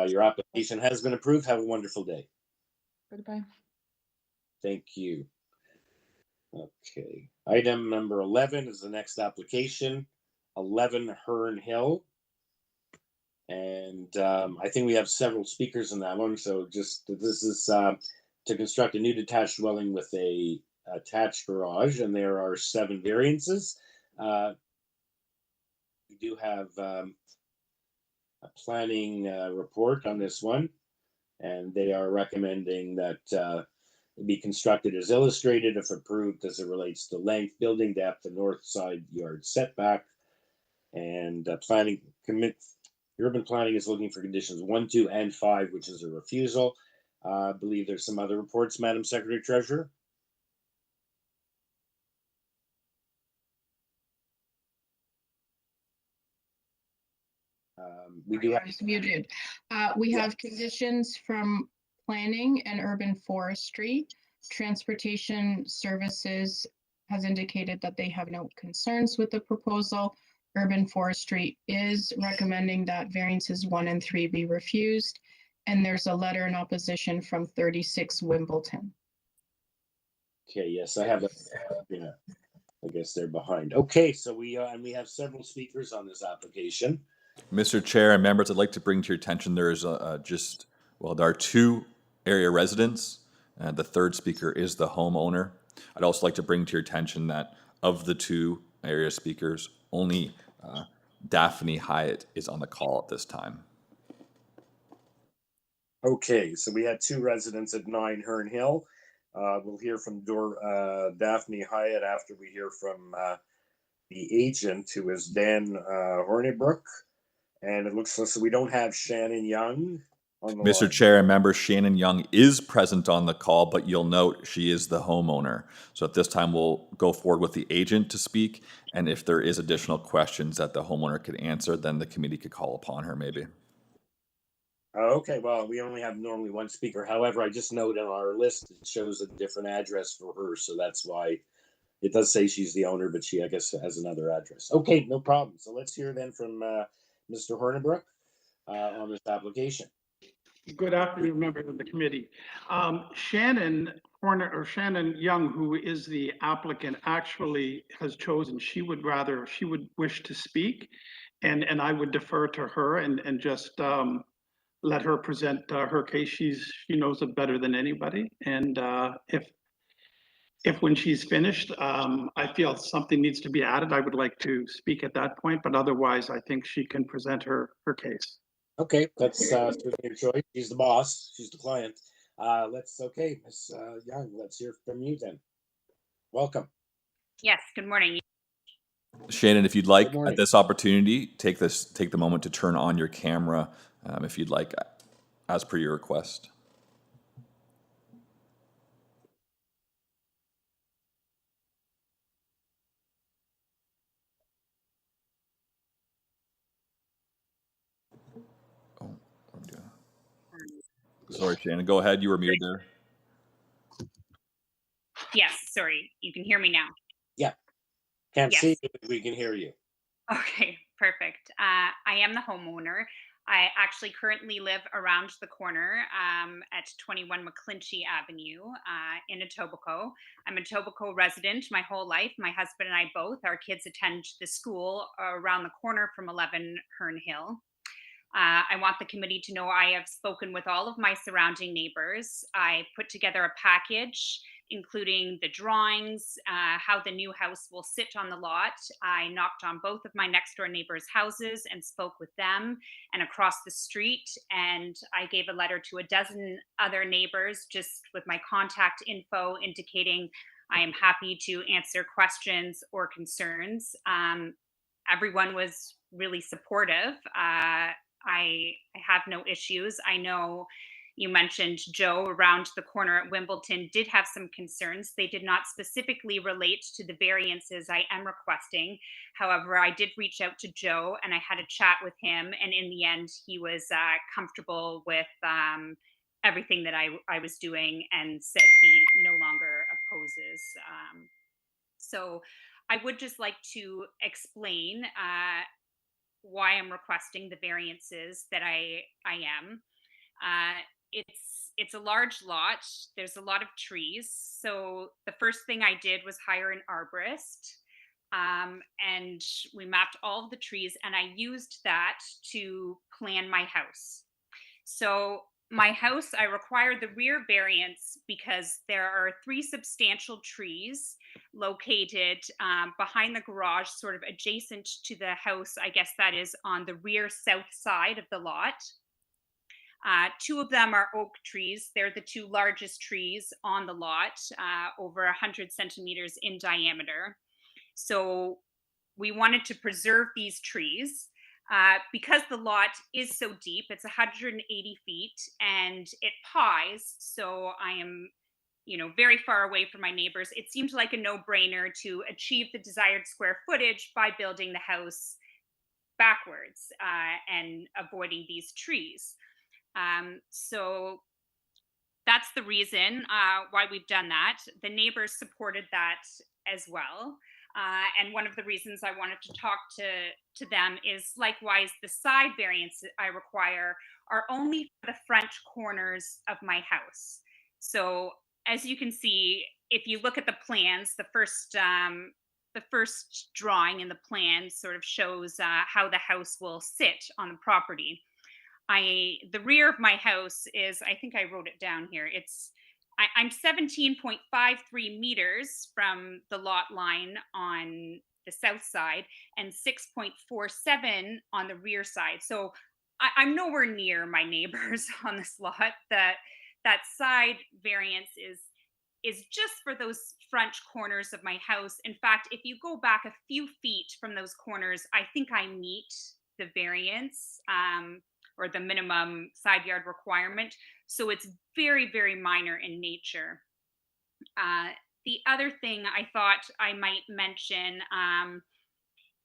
Your application has been approved. Have a wonderful day. Goodbye. Thank you. Okay. Item number 11 is the next application, 11 Herne Hill. And I think we have several speakers in that one. So just this is to construct a new detached dwelling with a attached garage, and there are 7 variances. We do have a planning report on this one, and they are recommending that it be constructed as illustrated if approved as it relates to length, building depth, and north side yard setback. And urban planning is looking for conditions 1, 2, and 5, which is a refusal. I believe there's some other reports, Madam Secretary Treasurer. We do have muted. We have conditions from planning and urban forestry. Transportation services has indicated that they have no concerns with the proposal. Urban forestry is recommending that variances 1 and 3 be refused. And there's a letter in opposition from 36 Wimbledon. Okay, yes, I have. Yeah, I guess they're behind. Okay, so we have several speakers on this application. Mr. Chair and members, I'd like to bring to your attention there is there are 2 area residents, and the third speaker is the homeowner. I'd also like to bring to your attention that of the 2 area speakers, only Daphne Hyatt is on the call at this time. Okay, so we had 2 residents at 9 Herne Hill. We'll hear from Daphne Hyatt after we hear from the agent, who is Dan Hornibrook. And it looks like we don't have Shannon Young on the Mr. line. Chair and members, Shannon Young is present on the call, but you'll note she is the homeowner. So at this time, we'll go forward with the agent to speak. And if there is additional questions that the homeowner could answer, then the committee could call upon her maybe. Okay, well, we only have normally 1 speaker. However, I just note on our list, it shows a different address for her. So that's why it does say she's the owner, but she, I guess, has another address. Okay, no problem. So let's hear then from Mr. Hornibrook on this application. Good afternoon, members of the committee. Shannon Young, who is the applicant, actually has chosen she would wish to speak, and I would defer to her and just let her present her case. She knows it better than anybody, and if when she's finished, I feel something needs to be added, I would like to speak at that point, but otherwise I think she can present her case. Okay, that's certainly your choice. She's the boss, she's the client. Okay, Ms. Young, let's hear from you then. Welcome. Yes, good morning. Shannon, if you'd like, at this opportunity, take the moment to turn on your camera, if you'd like, as per your request. Sorry, Shannon, go ahead. You were muted there. Yes, sorry. You can hear me now. Yeah. Can't Yes. see you, but we can hear you. Okay, perfect. I am the homeowner. I actually currently live around the corner at 21 McClinchy Avenue in Etobicoke. I'm a Etobicoke resident my whole life. My husband and I both. Our kids attend the school around the corner from 11 Herne Hill. I want the committee to know I have spoken with all of my surrounding neighbors. I put together a package including the drawings, how the new house will sit on the lot. I knocked on both of my next door neighbors' houses and spoke with them and across the street. And I gave a letter to a dozen other neighbors just with my contact info indicating I am happy to answer questions or concerns. Everyone was really supportive. I have no issues. I know you mentioned Joe around the corner at Wimbledon did have some concerns. They did not specifically relate to the variances I am requesting. However, I did reach out to Joe and I had a chat with him. And in the end, he was comfortable with everything that I was doing and said he no longer opposes. So I would just like to explain why I'm requesting the variances that I am. It's a large lot. There's a lot of trees. So the first thing I did was hire an arborist. And we mapped all of the trees and I used that to plan my house. So my house, I require the rear variance because there are 3 substantial trees located behind the garage, sort of adjacent to the house. I guess that is on the rear south side of the lot. 2 of them are oak trees. They're the 2 largest trees on the lot, over 100 centimeters in diameter. So we wanted to preserve these trees because the lot is so deep. It's 180 feet and it pies. So I am, very far away from my neighbors. It seemed like a no-brainer to achieve the desired square footage by building the house backwards and avoiding these trees. So that's the reason why we've done that. The neighbors supported that as well. And one of the reasons I wanted to talk to them is likewise the side variants I require are only for the front corners of my house. So as you can see, if you look at the plans, the first drawing in the plan sort of shows how the house will sit on the property. The rear of my house is, I think I wrote it down here. I'm 17.53 meters from the lot line on the south side and 6.47 on the rear side. So I'm nowhere near my neighbors on this lot. That side variance is just for those front corners of my house. In fact, if you go back a few feet from those corners, I think I meet the variance. Or the minimum side yard requirement. So it's very, very minor in nature. The other thing I thought I might mention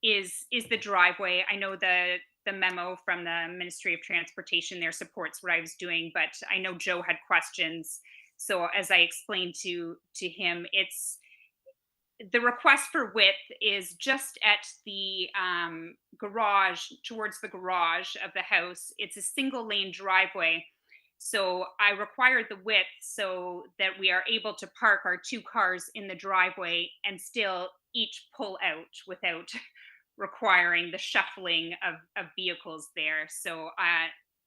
is the driveway. I know the memo from the Ministry of Transportation there supports what I was doing, but I know Joe had questions. So as I explained to him, the request for width is just at the garage, towards the garage of the house. It's a single lane driveway. So I require the width so that we are able to park our 2 cars in the driveway and still each pull out without requiring the shuffling of vehicles there. So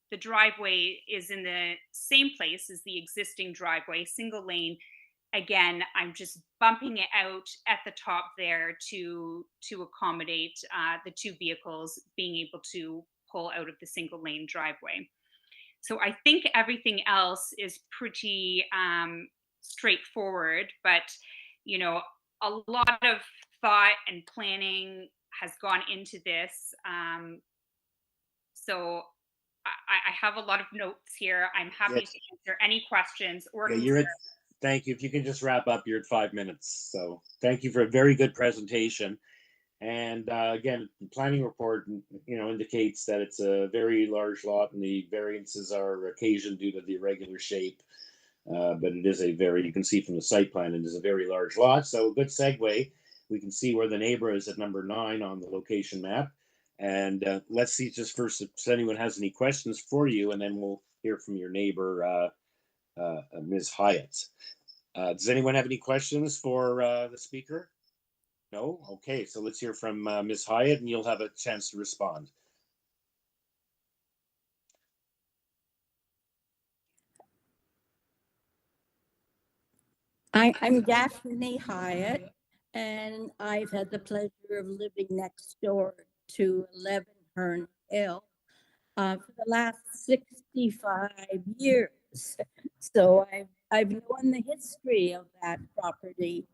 the driveway is in the same place as the existing driveway, single lane. Again, I'm just bumping it out at the top there to accommodate the 2 vehicles being able to pull out of the single lane driveway. So I think everything else is pretty straightforward, but a lot of thought and planning has gone into this. So I have a lot of notes here. I'm happy to answer any questions or Thank you. If you can just wrap up, you're at 5 minutes. So thank you for a very good presentation. And again, the planning report, indicates that it's a very large lot and the variances are occasioned due to the irregular shape. But it is you can see from the site plan, it is a very large lot. So a good segue. We can see where the neighbor is at number 9 on the location map. And let's see just first if anyone has any questions for you, and then we'll hear from your neighbor, Ms. Hyatt. Does anyone have any questions for the speaker? No? Okay, so let's hear from Ms. Hyatt, and you'll have a chance to respond. I'm Daphne Hyatt, and I've had the pleasure of living next door to 11 Herne Hill for the last 65 years. So I've known the history of that property.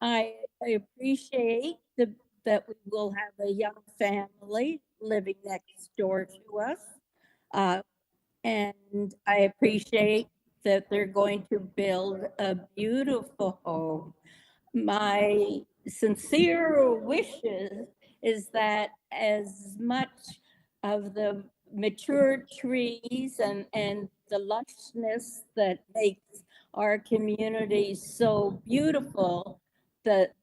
I appreciate that we will have a young family living next door to us. And I appreciate that they're going to build a beautiful home. My sincere wishes is that as much of the mature trees and the lushness that makes our community so beautiful, that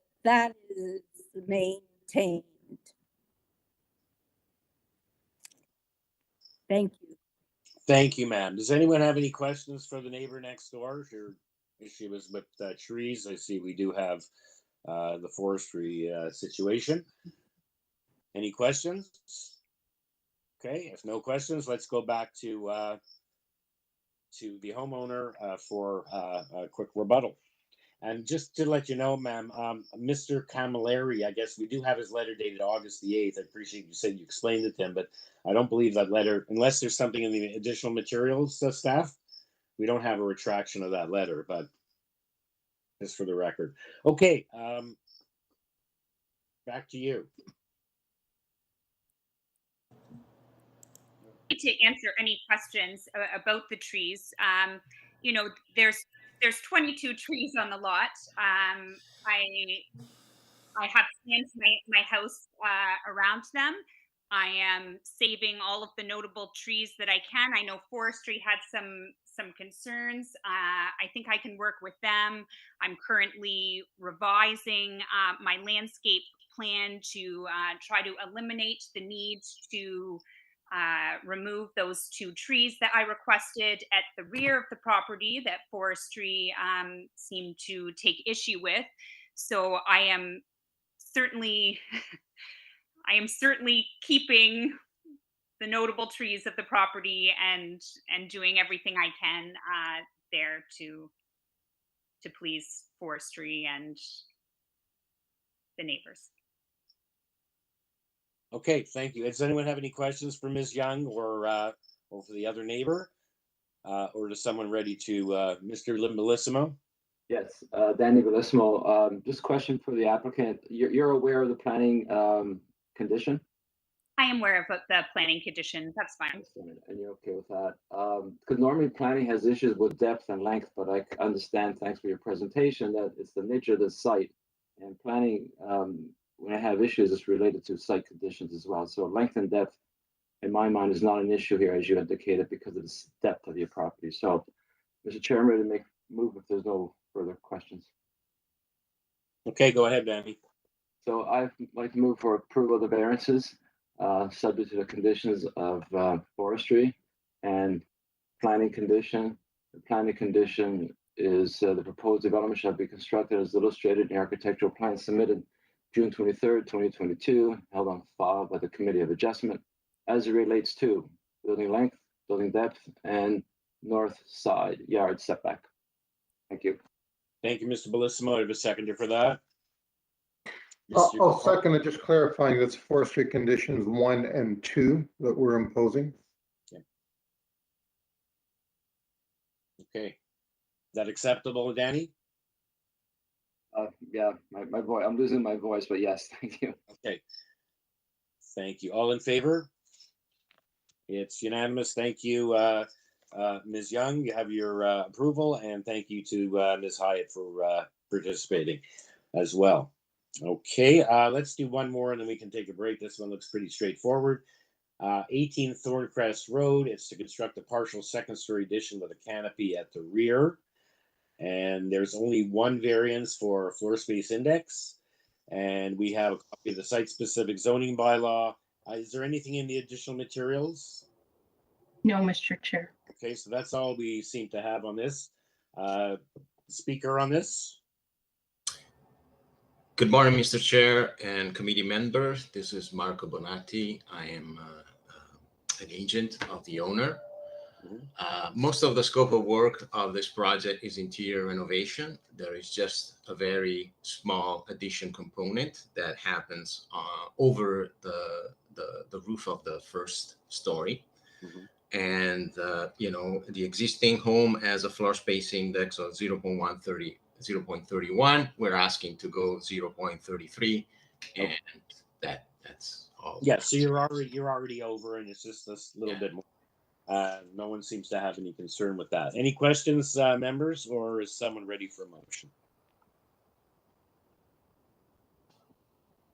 is maintained. Thank you. Thank you, ma'am. Does anyone have any questions for the neighbor next door? If your issue is with trees, I see we do have the forestry situation. Any questions? Okay, if no questions, let's go back to the homeowner for a quick rebuttal. And just to let you know, ma'am, Mr. Camilleri, I guess we do have his letter dated August the 8th. I appreciate you said you explained it to him, but I don't believe that letter, unless there's something in the additional materials, staff, we don't have a retraction of that letter, but just for the record. Okay, back to you. To answer any questions about the trees, there's 22 trees on the lot. I have planned my house around them. I am saving all of the notable trees that I can. I know forestry had some concerns. I think I can work with them. I'm currently revising my landscape plan to try to eliminate the need to remove those 2 trees that I requested at the rear of the property that forestry seemed to take issue with. So I am certainly keeping the notable trees of the property and doing everything I can there to please forestry and the neighbors. Okay, thank you. Does anyone have any questions for Ms. Young or for the other neighbor? Or is someone ready to, Mr. Bellissimo? Yes, Danny Bellissimo. Just a question for the applicant. You're aware of the planning condition? I am aware of the planning condition. That's fine. And you're okay with that? Because normally planning has issues with depth and length, but I understand, thanks for your presentation, that it's the nature of the site. And planning, when I have issues, it's related to site conditions as well. So length and depth, in my mind, is not an issue here, as you indicated, because of the depth of your property. So, Mr. Chairman, to move if there's no further questions. Okay, go ahead, Danny. So I'd like to move for approval of the variances, subject to the conditions of forestry and planning condition. The planning condition is the proposed development shall be constructed as illustrated in the architectural plan submitted June 23rd, 2022, held on file by the Committee of Adjustment as it relates to building length, building depth, and north side yard setback. Thank you. Thank you, Mr. Bellissimo. I have a seconder for that. I'll second it, just clarifying that's forestry conditions 1 and 2 that we're imposing. Okay. Is that acceptable, Danny? Yeah, my voice, I'm losing my voice, but yes, thank you. Okay. Thank you. All in favor? It's unanimous. Thank you, Ms. Young. You have your approval, and thank you to Ms. Hyatt for participating as well. Okay, let's do one more and then we can take a break. This one looks pretty straightforward. 18 THORNCREST Road. It's to construct a partial second-story addition with a canopy at the rear. And there's only one variance for floor space index. And we have a copy of the site-specific zoning bylaw. Is there anything in the additional materials? No, Mr. Chair. Okay, so that's all we seem to have on this. Speaker on this? Good morning, Mr. Chair and committee members. This is Marco Bonatti. I am an agent of the owner. Most of the scope of work of this project is interior renovation. There is just a very small addition component that happens over the roof of the first story. And, you know, the existing home has a floor space index of 0.31. We're asking to go 0.33, and that's all. Yeah, so you're already over, and it's just this little bit more. No one seems to have any concern with that. Any questions, members, or is someone ready for a motion?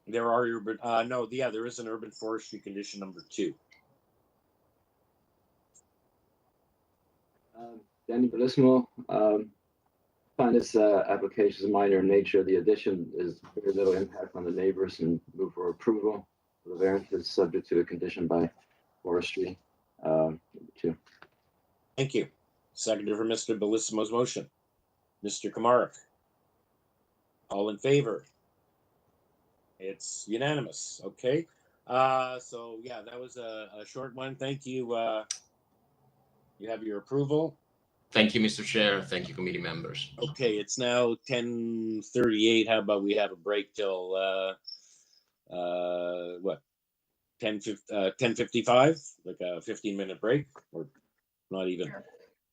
There are urban, no, yeah, there is an urban forestry condition number 2. Danny Bellissimo, find this application is minor in nature. The addition is very little impact on the neighbors and move for approval. The variance is subject to a condition by forestry. Number 2. Thank you. Seconder for Mr. Bellissimo's motion. Mr. Komarek. All in favor? It's unanimous. Okay. So yeah, that was a short one. Thank you. You have your approval. Thank you, Mr. Chair. Thank you, committee members. Okay, it's now 10:38. How about we have a break till what? 10:55, like a 15-minute break, or not even?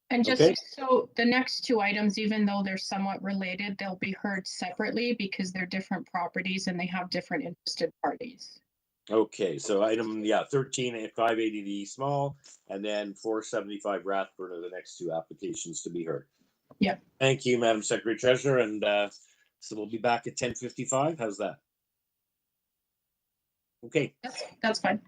And just Okay. so the next 2 items, even though they're somewhat related, they'll be heard separately because they're different properties and they have different interested parties. Okay, so item 13 at 580 Small, and then 475 Rathburn are the next 2 applications to be heard. Yeah. Thank you, Madam Secretary Treasurer, and so we'll be back at 10:55. How's that? Okay. That's fine.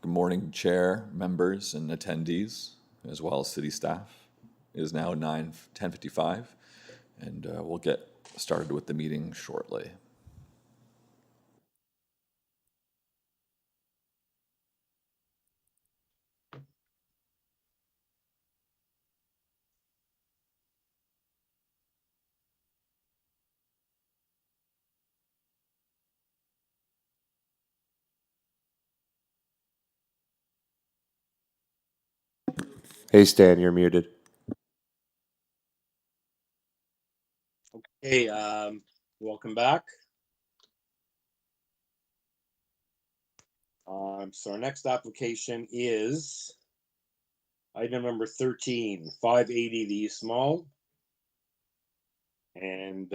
Good morning, Chair, members, and attendees, as well as city staff. It is now 10:55, and we'll get started with the meeting shortly. Hey Stan, you're muted. Okay, welcome back. So our next application is item number 13, 580 the East Mall. And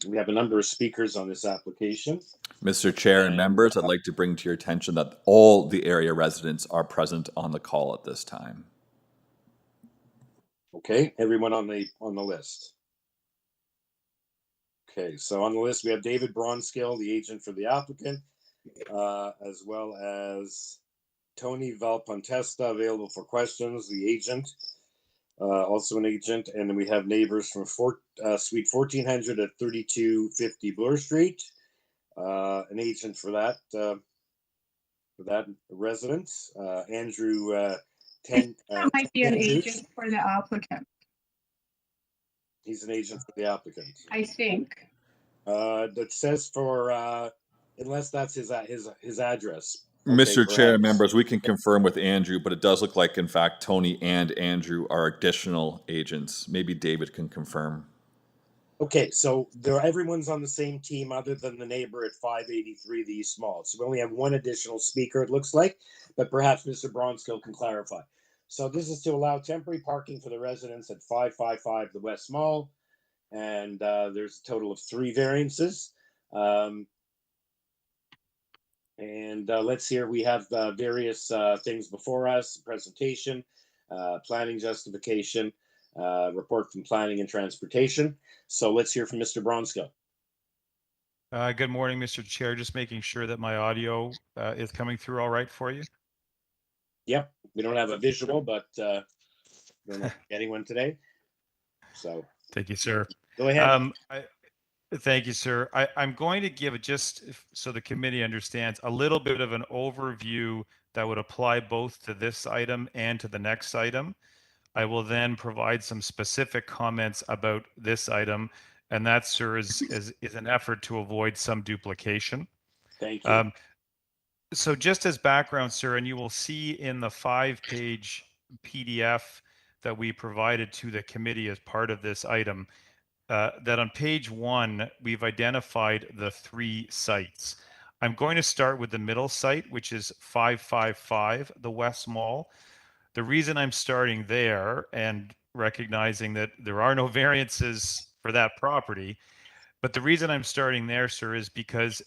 we have a number of speakers on this application. Mr. Chair and members, I'd like to bring to your attention that all the area residents are present on the call at this time. Okay, everyone on the list. Okay, so on the list we have David Bronskill, the agent for the applicant, as well as Tony Valpontesta, available for questions, the agent, also an agent, and then we have neighbors from Suite 1400 at 3250 Bloor Street, an agent for that residence, Andrew. That might be an agent for the applicant. He's an agent for the applicant. I think. That says for unless that's his address. Mr. Okay, Chair and members, we can confirm with Andrew, but it does look like, in fact, Tony and Andrew are additional agents. Maybe David can confirm. Okay, so everyone's on the same team other than the neighbor at 583 the East Mall. So we only have one additional speaker, it looks like, but perhaps Mr. Bronskill can clarify. So this is to allow temporary parking for the residents at 555 the West Mall, and there's a total of 3 variances. Let's hear, we have various things before us: presentation, planning justification, report from planning and transportation. So let's hear from Mr. Bronskill. Good morning, Mr. Chair. Just making sure that my audio is coming through all right for you. Yep, we don't have a visual, but we're not getting one today. So thank you, sir. Go ahead. Thank you, sir. I'm going to give, just so the committee understands, a little bit of an overview that would apply both to this item and to the next item. I will then provide some specific comments about this item, and that, sir, is an effort to avoid some duplication. Thank you. So just as background, sir, and you will see in the 5-page PDF that we provided to the committee as part of this item, that on page 1, we've identified the 3 sites. I'm going to start with the middle site, which is 555, the West Mall. The reason I'm starting there, and recognizing that there are no variances for that property, but the reason I'm starting there, sir, is because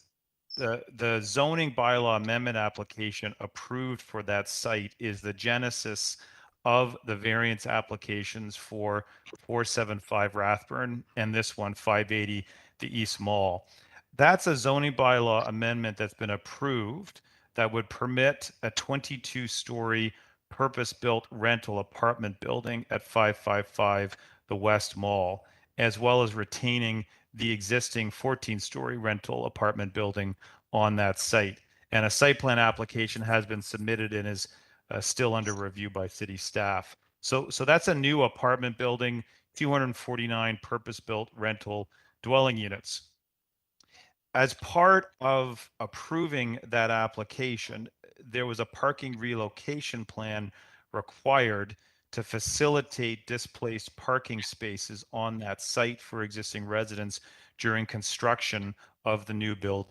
the zoning bylaw amendment application approved for that site is the genesis of the variance applications for 475 Rathburn and this one, 580 the East Mall. That's a zoning bylaw amendment that's been approved that would permit a 22-story purpose-built rental apartment building at 555 the West Mall, as well as retaining the existing 14-story rental apartment building on that site. And a site plan application has been submitted and is still under review by city staff. So that's a new apartment building, 249 purpose-built rental dwelling units. As part of approving that application, there was a parking relocation plan required to facilitate displaced parking spaces on that site for existing residents during construction of the new build.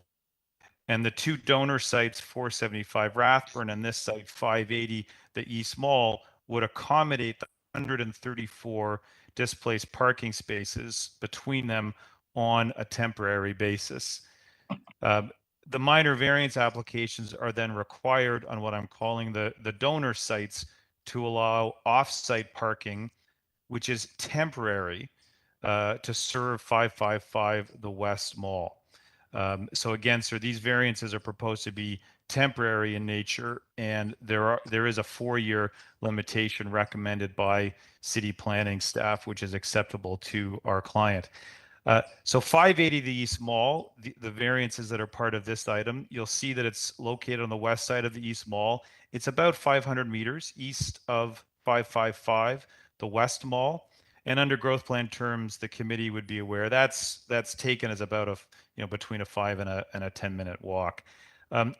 And the 2 donor sites, 475 Rathburn and this site, 580 the East Mall, would accommodate the 134 displaced parking spaces between them on a temporary basis. The minor variance applications are then required on what I'm calling the donor sites to allow off-site parking, which is temporary, to serve 555 the West Mall. So again, sir, these variances are proposed to be temporary in nature, and there is a 4-year limitation recommended by city planning staff, which is acceptable to our client. So 580 the East Mall, the variances that are part of this item, you'll see that it's located on the west side of the East Mall. It's about 500 meters east of 555, the West Mall. And under growth plan terms, the committee would be aware that's taken as about between a 5 and a 10-minute walk.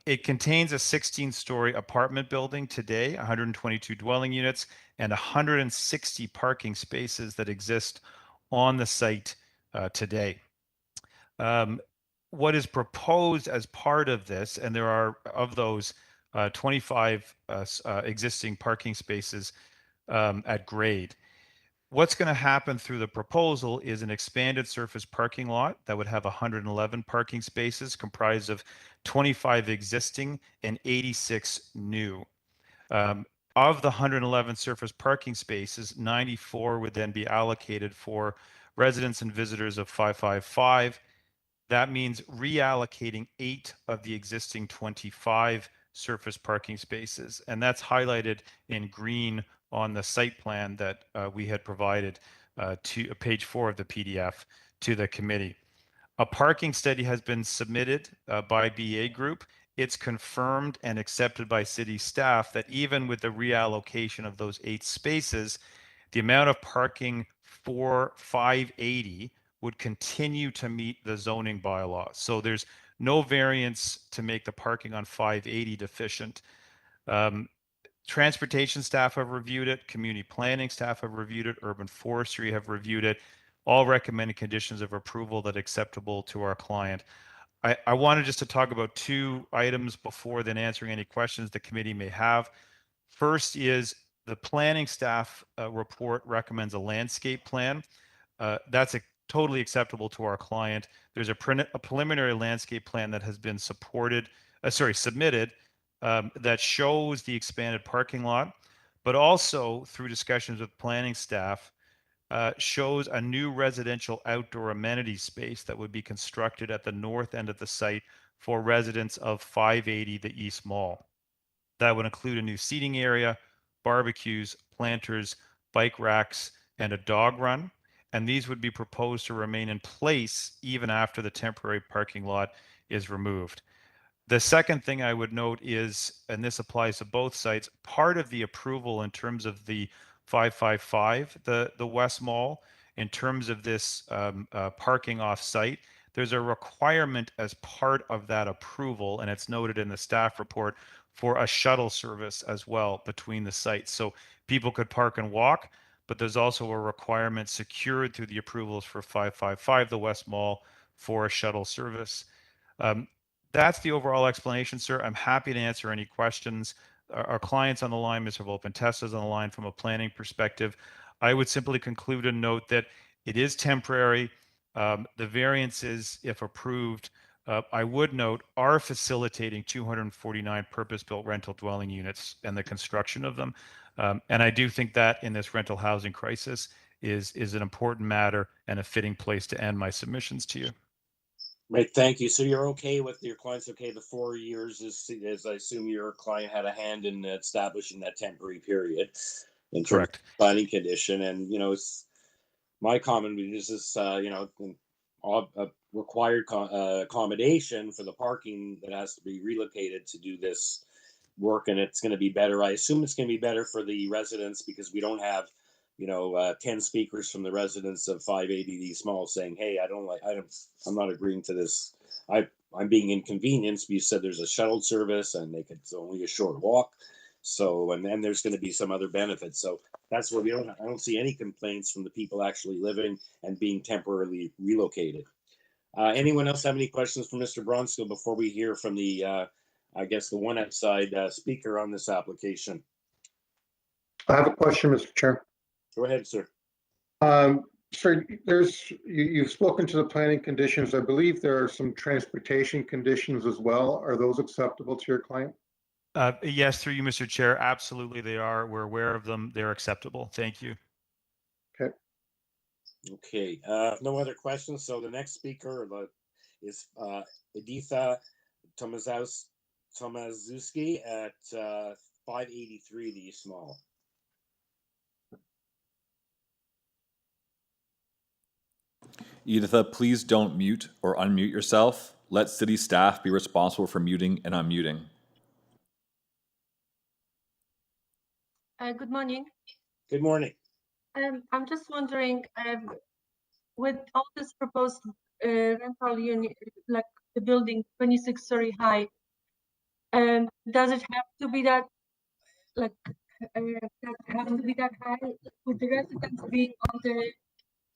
It contains a 16-story apartment building today, 122 dwelling units, and 160 parking spaces that exist on the site today. What is proposed as part of this, and there are of those 25 existing parking spaces at grade. What's going to happen through the proposal is an expanded surface parking lot that would have 111 parking spaces comprised of 25 existing and 86 new. Of the 111 surface parking spaces, 94 would then be allocated for residents and visitors of 555. That means reallocating 8 of the existing 25 surface parking spaces, and that's highlighted in green on the site plan that we had provided to page 4 of the PDF to the committee. A parking study has been submitted by BA Group. It's confirmed and accepted by city staff that even with the reallocation of those 8 spaces, the amount of parking for 580 would continue to meet the zoning bylaw. So there's no variance to make the parking on 580 deficient. Transportation staff have reviewed it, community planning staff have reviewed it, urban forestry have reviewed it, all recommended conditions of approval that are acceptable to our client. I wanted just to talk about 2 items before then answering any questions the committee may have. First is the planning staff report recommends a landscape plan. That's totally acceptable to our client. There's a preliminary landscape plan that has been submitted that shows the expanded parking lot, but also through discussions with planning staff, shows a new residential outdoor amenity space that would be constructed at the north end of the site for residents of 580 the East Mall. That would include a new seating area, barbecues, planters, bike racks, and a dog run. And these would be proposed to remain in place even after the temporary parking lot is removed. The second thing I would note is, and this applies to both sites, part of the approval in terms of the 555, the West Mall, in terms of this parking off-site, there's a requirement as part of that approval, and it's noted in the staff report, for a shuttle service as well between the sites. So people could park and walk, but there's also a requirement secured through the approvals for 555, the West Mall, for a shuttle service. That's the overall explanation, sir. I'm happy to answer any questions. Our clients on the line, Mr. Volpentesta is on the line from a planning perspective. I would simply conclude and note that it is temporary. The variances, if approved, I would note, are facilitating 249 purpose-built rental dwelling units and the construction of them. And I do think that in this rental housing crisis is an important matter and a fitting place to end my submissions to you. Right, thank you. So you're okay with your client's okay? The 4 years is I assume your client had a hand in establishing that temporary period in terms Correct. of planning condition, and it's my comment is this a required accommodation for the parking that has to be relocated to do this work, and it's going to be better. I assume it's going to be better for the residents because we don't have 10 speakers from the residents of 580 East Mall saying, hey, I'm not agreeing to this. I'm being inconvenienced. You said there's a shuttle service and it's only a short walk. So, and then there's going to be some other benefits. So that's where I don't see any complaints from the people actually living and being temporarily relocated. Anyone else have any questions for Mr. Bronskill before we hear from the, I guess the one outside speaker on this application? I have a question, Mr. Chair. Go ahead, sir. Sir, you've spoken to the planning conditions. I believe there are some transportation conditions as well. Are those acceptable to your client? Yes, through you, Mr. Chair. Absolutely, they are. We're aware of them. They're acceptable. Thank you. Okay. Okay. No other questions. So the next speaker is Editha Tomaszewski at 583 the East Mall. Editha, please don't mute or unmute yourself. Let city staff be responsible for muting and unmuting. Good morning. Good morning. I'm just wondering, with all this proposed rental unit, like the building 26-story high, does it have to be that, like, does it have to be that high? With the residents being on the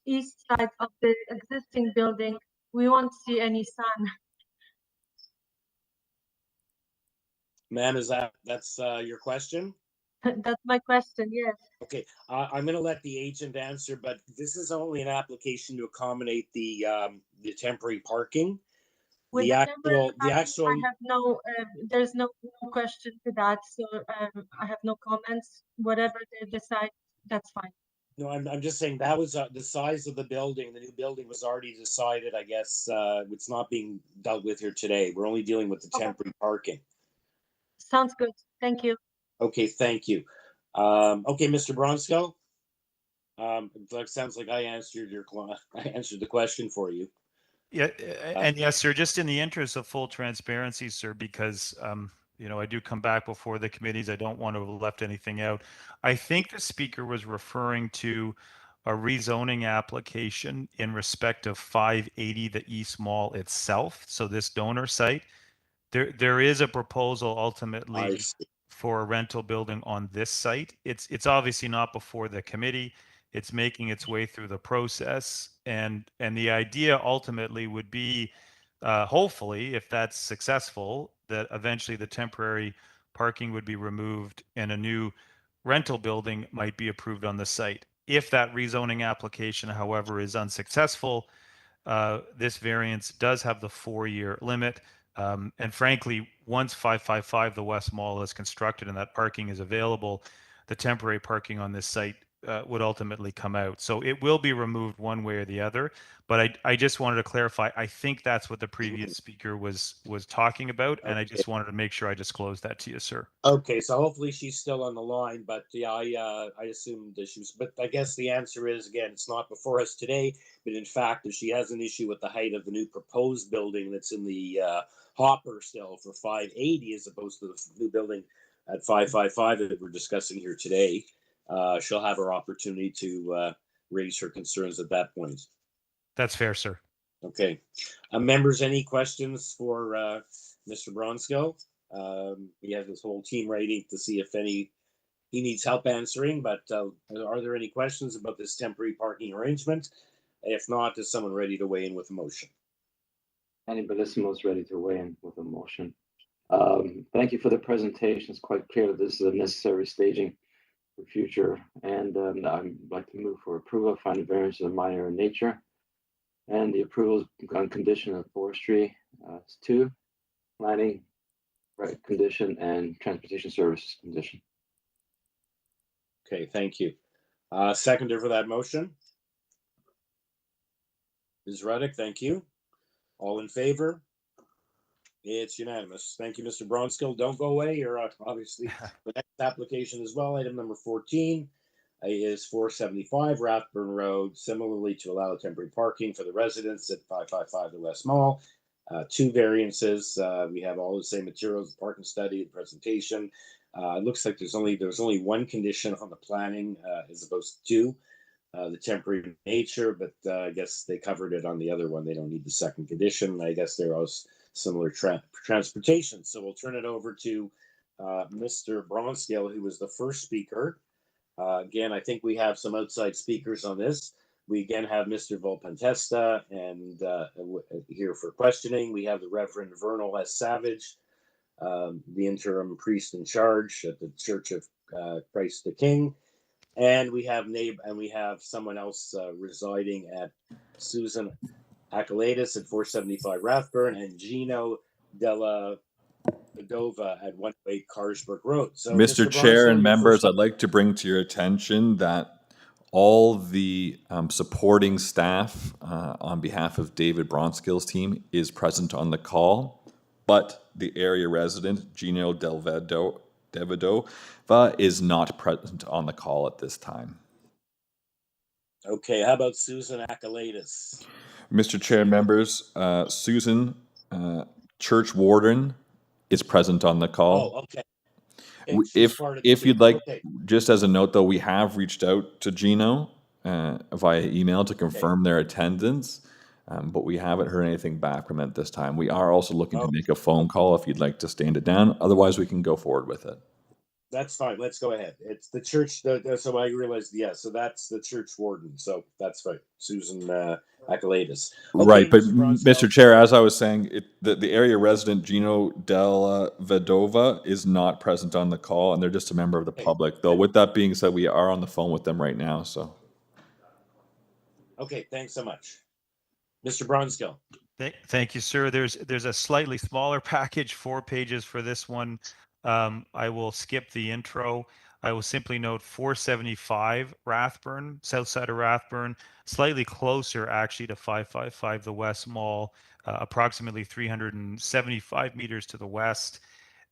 east side of the existing building, we won't see any sun. Ma'am, that's your question? That's my question, yes. Okay, I'm going to let the agent answer, but this is only an application to accommodate the temporary parking. With The actual, I have no, there's no question to that, so I have no comments. Whatever they decide, that's fine. No, I'm just saying that was the size of the building. The new building was already decided. I guess it's not being dealt with here today. We're only dealing with the temporary parking. Sounds good. Thank you. Okay, thank you. Okay, Mr. Bronskill. That sounds like I answered the question for you. Yeah, and yes, sir, just in the interest of full transparency, sir, because, you know, I do come back before the committees. I don't want to have left anything out. I think the speaker was referring to a rezoning application in respect of 580, the East Mall itself. So this donor site, there is a proposal ultimately for a rental building on this site. It's obviously not before the committee. It's making its way through the process, and the idea ultimately would be, hopefully, if that's successful, that eventually the temporary parking would be removed and a new rental building might be approved on the site. If that rezoning application, however, is unsuccessful, this variance does have the 4-year limit. And frankly, once 555 the West Mall is constructed and that parking is available, the temporary parking on this site would ultimately come out. So it will be removed one way or the other. But I just wanted to clarify, I think that's what the previous speaker was talking about. And I just wanted to make sure I disclosed that to you, sir. Okay, so hopefully she's still on the line, but yeah, I assumed that she was, but I guess the answer is, again, it's not before us today, but in fact, if she has an issue with the height of the new proposed building that's in the hopper still for 580 as opposed to the new building at 555 that we're discussing here today, she'll have her opportunity to raise her concerns at that point. That's fair, sir. Okay. Members, any questions for Mr. Bronskill? We have this whole team ready to see if he needs help answering, but are there any questions about this temporary parking arrangement? If not, is someone ready to weigh in with a motion? Anybody is ready to weigh in with a motion. Thank you for the presentation. It's quite clear that this is a necessary staging for future, and I'd like to move for approval of finding variance of minor in nature, and the approval is on condition of forestry. It's 2, planning, right condition, and transportation services condition. Okay, thank you. Seconder for that motion? Ms. Ruddick, thank you. All in favor? It's unanimous. Thank you, Mr. Bronskill. Don't go away. You're obviously the next application as well. Item number 14 is 475 Rathburn Road, similarly to allow temporary parking for the residents at 555 the West Mall. 2 variances. We have all the same materials, the parking study, the presentation. It looks like there's only one condition on the planning as opposed to 2, the temporary nature, but I guess they covered it on the other one. They don't need the second condition. I guess there was similar transportation. So we'll turn it over to Mr. Bronskill, who was the first speaker. Again, I think we have some outside speakers on this. We again have Mr. Volpentesta and here for questioning. We have the Reverend Vernal S. Savage, the interim priest in charge at the Church of Christ the King. And we have someone else residing at Susan Acalatus at 475 Rathburn, and Gino Della Padova at 108 Carsbrook Road. So, Mr. Chair Bronson, and members, first... I'd like to bring to your attention that all the supporting staff on behalf of David Bronskill's team is present on the call, but the area resident, Gino Davidova, is not present on the call at this time. Okay, how about Susan Akalaitis? Mr. Chair, members, Susan, church warden, is present on the call. Oh, okay. Okay, she's If part of the you'd team. like, Okay. just as a note though, we have reached out to Gino via email to confirm their attendance, but we haven't heard anything back from it this time. We are also looking to make a phone call if you'd like to stand it down. Otherwise, we can go forward with it. That's fine. Let's go ahead. It's the church. So I realized, yeah. So that's the church warden. So that's fine. Susan Akalaitis. Okay, Right, but Mr. Bronskill. Mr. Chair, as I was saying, the area resident Gino Della Vedova is not present on the call, and they're just a member of the public. Though, with that being said, we are on the phone with them right now. So, Okay, thanks so much, Mr. Bronskill. Thank you, sir. There's a slightly smaller package, 4 pages for this one. I will skip the intro. I will simply note 475 Rathburn, south side of Rathburn, slightly closer actually to 555 the West Mall, approximately 375 meters to the west.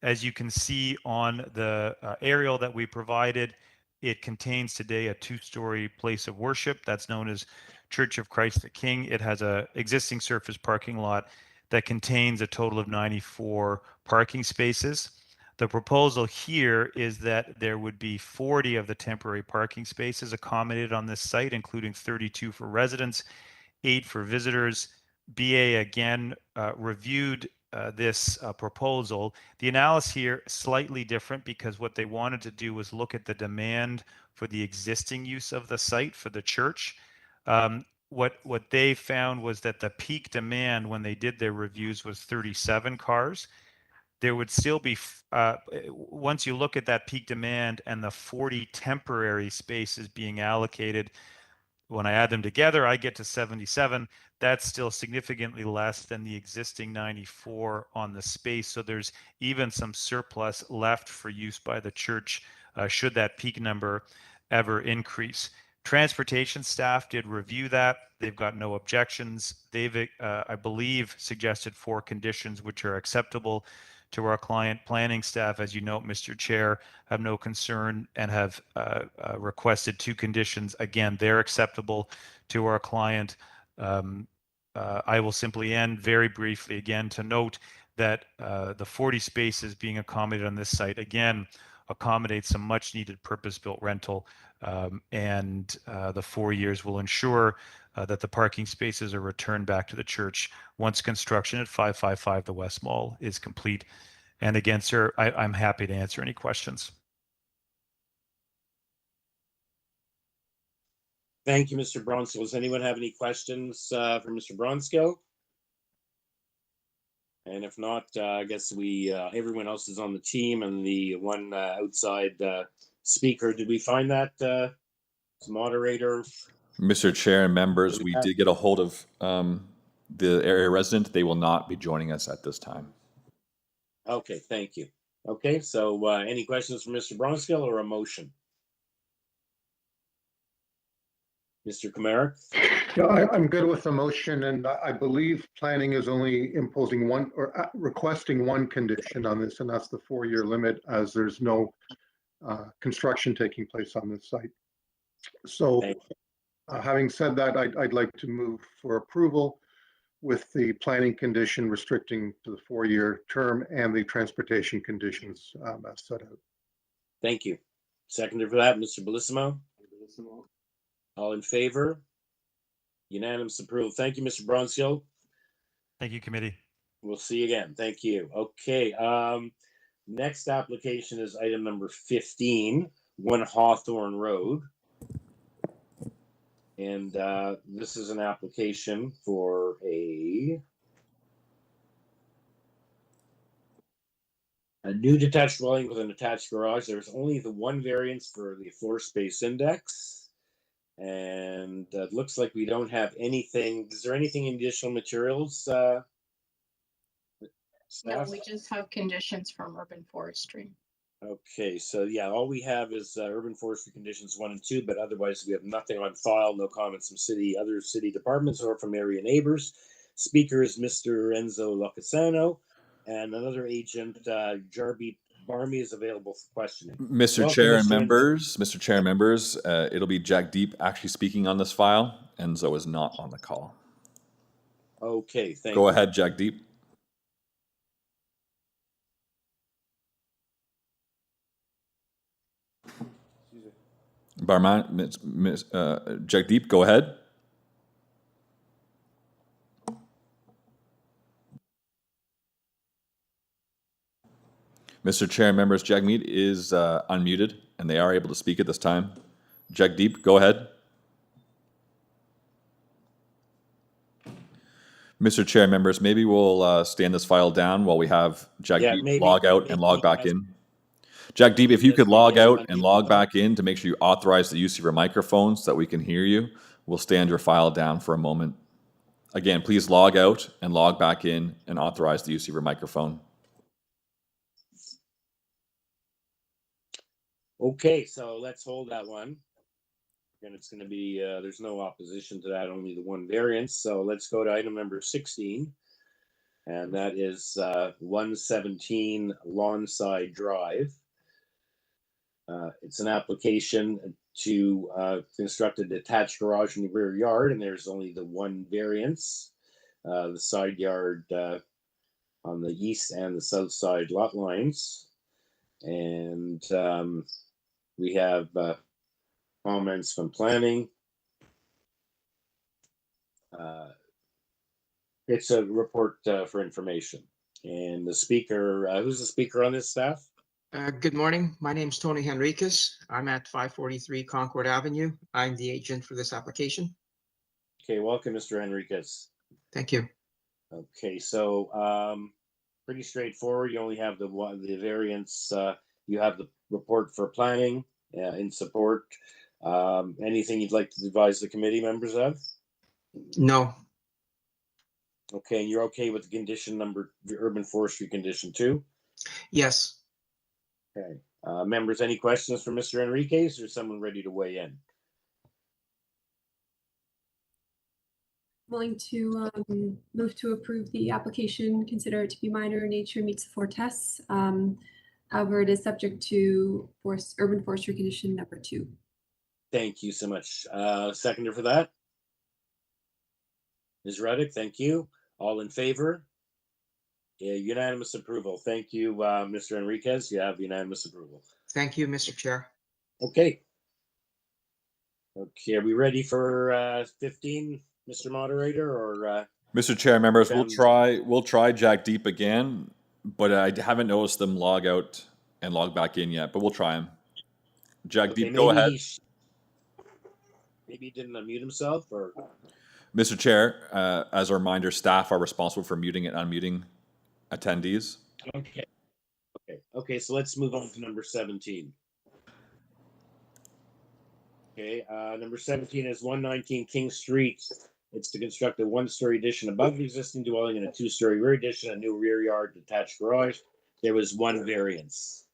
As you can see on the aerial that we provided, it contains today a 2-story place of worship that's known as Church of Christ the King. It has a existing surface parking lot that contains a total of 94 parking spaces. The proposal here is that there would be 40 of the temporary parking spaces accommodated on this site, including 32 for residents, 8 for visitors. BA again reviewed this proposal. The analysis here slightly different because what they wanted to do was look at the demand for the existing use of the site for the church. What they found was that the peak demand when they did their reviews was 37 cars. There would still be, once you look at that peak demand and the 40 temporary spaces being allocated, when I add them together, I get to 77. That's still significantly less than the existing 94 on the space. So there's even some surplus left for use by the church should that peak number ever increase. Transportation staff did review that. They've got no objections. They've, I believe, suggested 4 conditions which are acceptable to our client. Planning staff, as you note, Mr. Chair, have no concern and have requested 2 conditions. Again, they're acceptable to our client. I will simply end very briefly again to note that the 40 spaces being accommodated on this site, again, accommodates some much needed purpose-built rental, and the 4 years will ensure that the parking spaces are returned back to the church once construction at 555 the West Mall is complete. And again, sir, I'm happy to answer any questions. Thank you, Mr. Bronskill. Does anyone have any questions for Mr. Bronskill? And if not, I guess we everyone else is on the team, and the one outside speaker. Did we find that moderator? Mr. Chair and members, we did get a hold of the area resident. They will not be joining us at this time. Okay, thank you. Okay, so any questions for Mr. Bronskill or a motion? Mr. Kamara? Yeah, I'm good with the motion, and I believe planning is only imposing one or requesting one condition on this, and that's the 4-year limit, as there's no construction taking place on this site. So having said that, I'd like to move for approval with the planning condition restricting to the 4-year term and the transportation conditions as set out. Thank you. Seconder for that, Mr. Bellissimo. All in favor? Unanimous approval. Thank you, Mr. Bronskill. Thank you, committee. We'll see you again. Thank you. Okay. Next application is item number 15, One Hawthorne Road. And this is an application for a new detached dwelling with an attached garage. There's only the one variance for the floor space index. And it looks like we don't have anything. Is there anything in additional materials? No, we just have conditions from urban forestry. Okay, so yeah, all we have is urban forestry conditions 1 and 2, but otherwise we have nothing on file, no comments from other city departments or from area neighbors. Speaker is Mr. Enzo Locasano, and another agent, Jarby Barmy, is available for questioning. Mr. Welcome, Chair and Mr. Enzo. Mr. Chair and members, it'll be Jack Deep actually speaking on this file. Enzo is not on the call. Okay, thank you. Go ahead, Jack Deep. Barman, Jack Deep, go ahead. Mr. Chair and members, Jack Mead is unmuted and they are able to speak at this time. Jack Deep, go ahead. Mr. Chair and members, maybe we'll stand this file down while we have Jack Deep log out and log back in. Jack Deep, if you could log out and log back in to make sure you authorize the use of your microphone so that we can hear you, we'll stand your file down for a moment. Again, please log out and log back in and authorize the use of your microphone. Okay, so let's hold that one. And it's going to be, there's no opposition to that, only the one variance. So let's go to item number 16. And that is 117 Lawnside Drive. It's an application to construct a detached garage in the rear yard, and there's only the one variance. The side yard on the east and the south side lot lines. And we have comments from planning. It's a report for information. And the speaker, who's the speaker on this, staff? Good morning. My name's Tony Henriquez. I'm at 543 Concord Avenue. I'm the agent for this application. Okay, welcome, Mr. Henriquez. Thank you. Okay, so pretty straightforward. You only have the variance. You have the report for planning in support. Anything you'd like to advise the committee members of? No. Okay, and you're okay with the condition number, the urban forestry condition 2? Yes. Okay. Members, any questions for Mr. Enriquez or someone ready to weigh in? Willing to move to approve the application, consider it to be minor in nature, meets the 4 tests. However, it is subject to urban forestry condition number 2. Thank you so much. Seconder for that? Ms. Ruddick, thank you. All in favor? Yeah, unanimous approval. Thank you, Mr. Enriquez. You have unanimous approval. Thank you, Mr. Chair. Okay. Okay, are we ready for 15, Mr. Moderator, or? Mr. Chair, members, we'll try Jack Deep again, but I haven't noticed them log out and log back in yet, but we'll try him. Jack Deep, go ahead. Maybe he didn't unmute himself, or? Mr. Chair, as a reminder, staff are responsible for muting and unmuting attendees. Okay, so let's move on to number 17. Okay, number 17 is 119 King Street. It's to construct a 1-story addition above the existing dwelling and a 2-story rear addition, a new rear yard detached garage. There was 1 variance.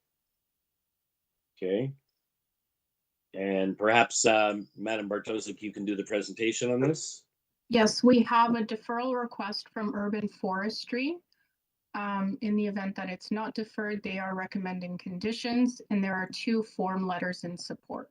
Okay. And perhaps, Madam Bartosik, you can do the presentation on this? Yes, we have a deferral request from Urban Forestry. In the event that it's not deferred, they are recommending conditions, and there are 2 form letters in support.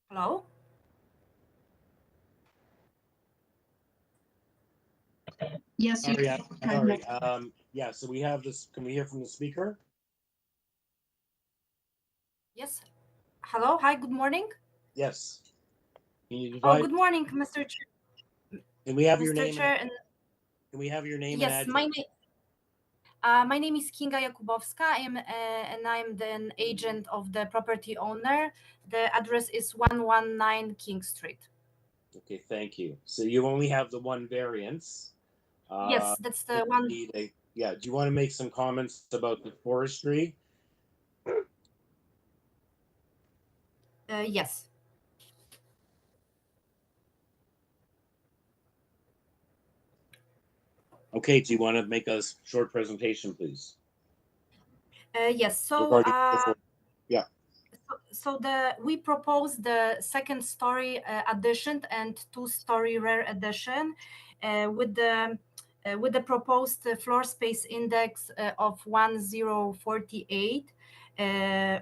Hello? Yes, you Sorry, can. sorry. Yeah, so we have this. Can we hear from the speaker? Yes. Hello. Hi, good morning. Yes. Can you Oh, divide? good morning, Mr. Chair. Can we have your Mr. name? Chair, and Can we have your name and yes, address? my name is Kinga Jakubowska, and I'm the agent of the property owner. The address is 119 King Street. Okay, thank you. So you only have the 1 variance. Yes, that's the one. Need Yeah, do you want to make some comments about the forestry? Yes. Okay, do you want to make a short presentation, please? Yes. So, Regarding the yeah. so we propose the second story addition and two-story rear addition with the proposed floor space index of 1048,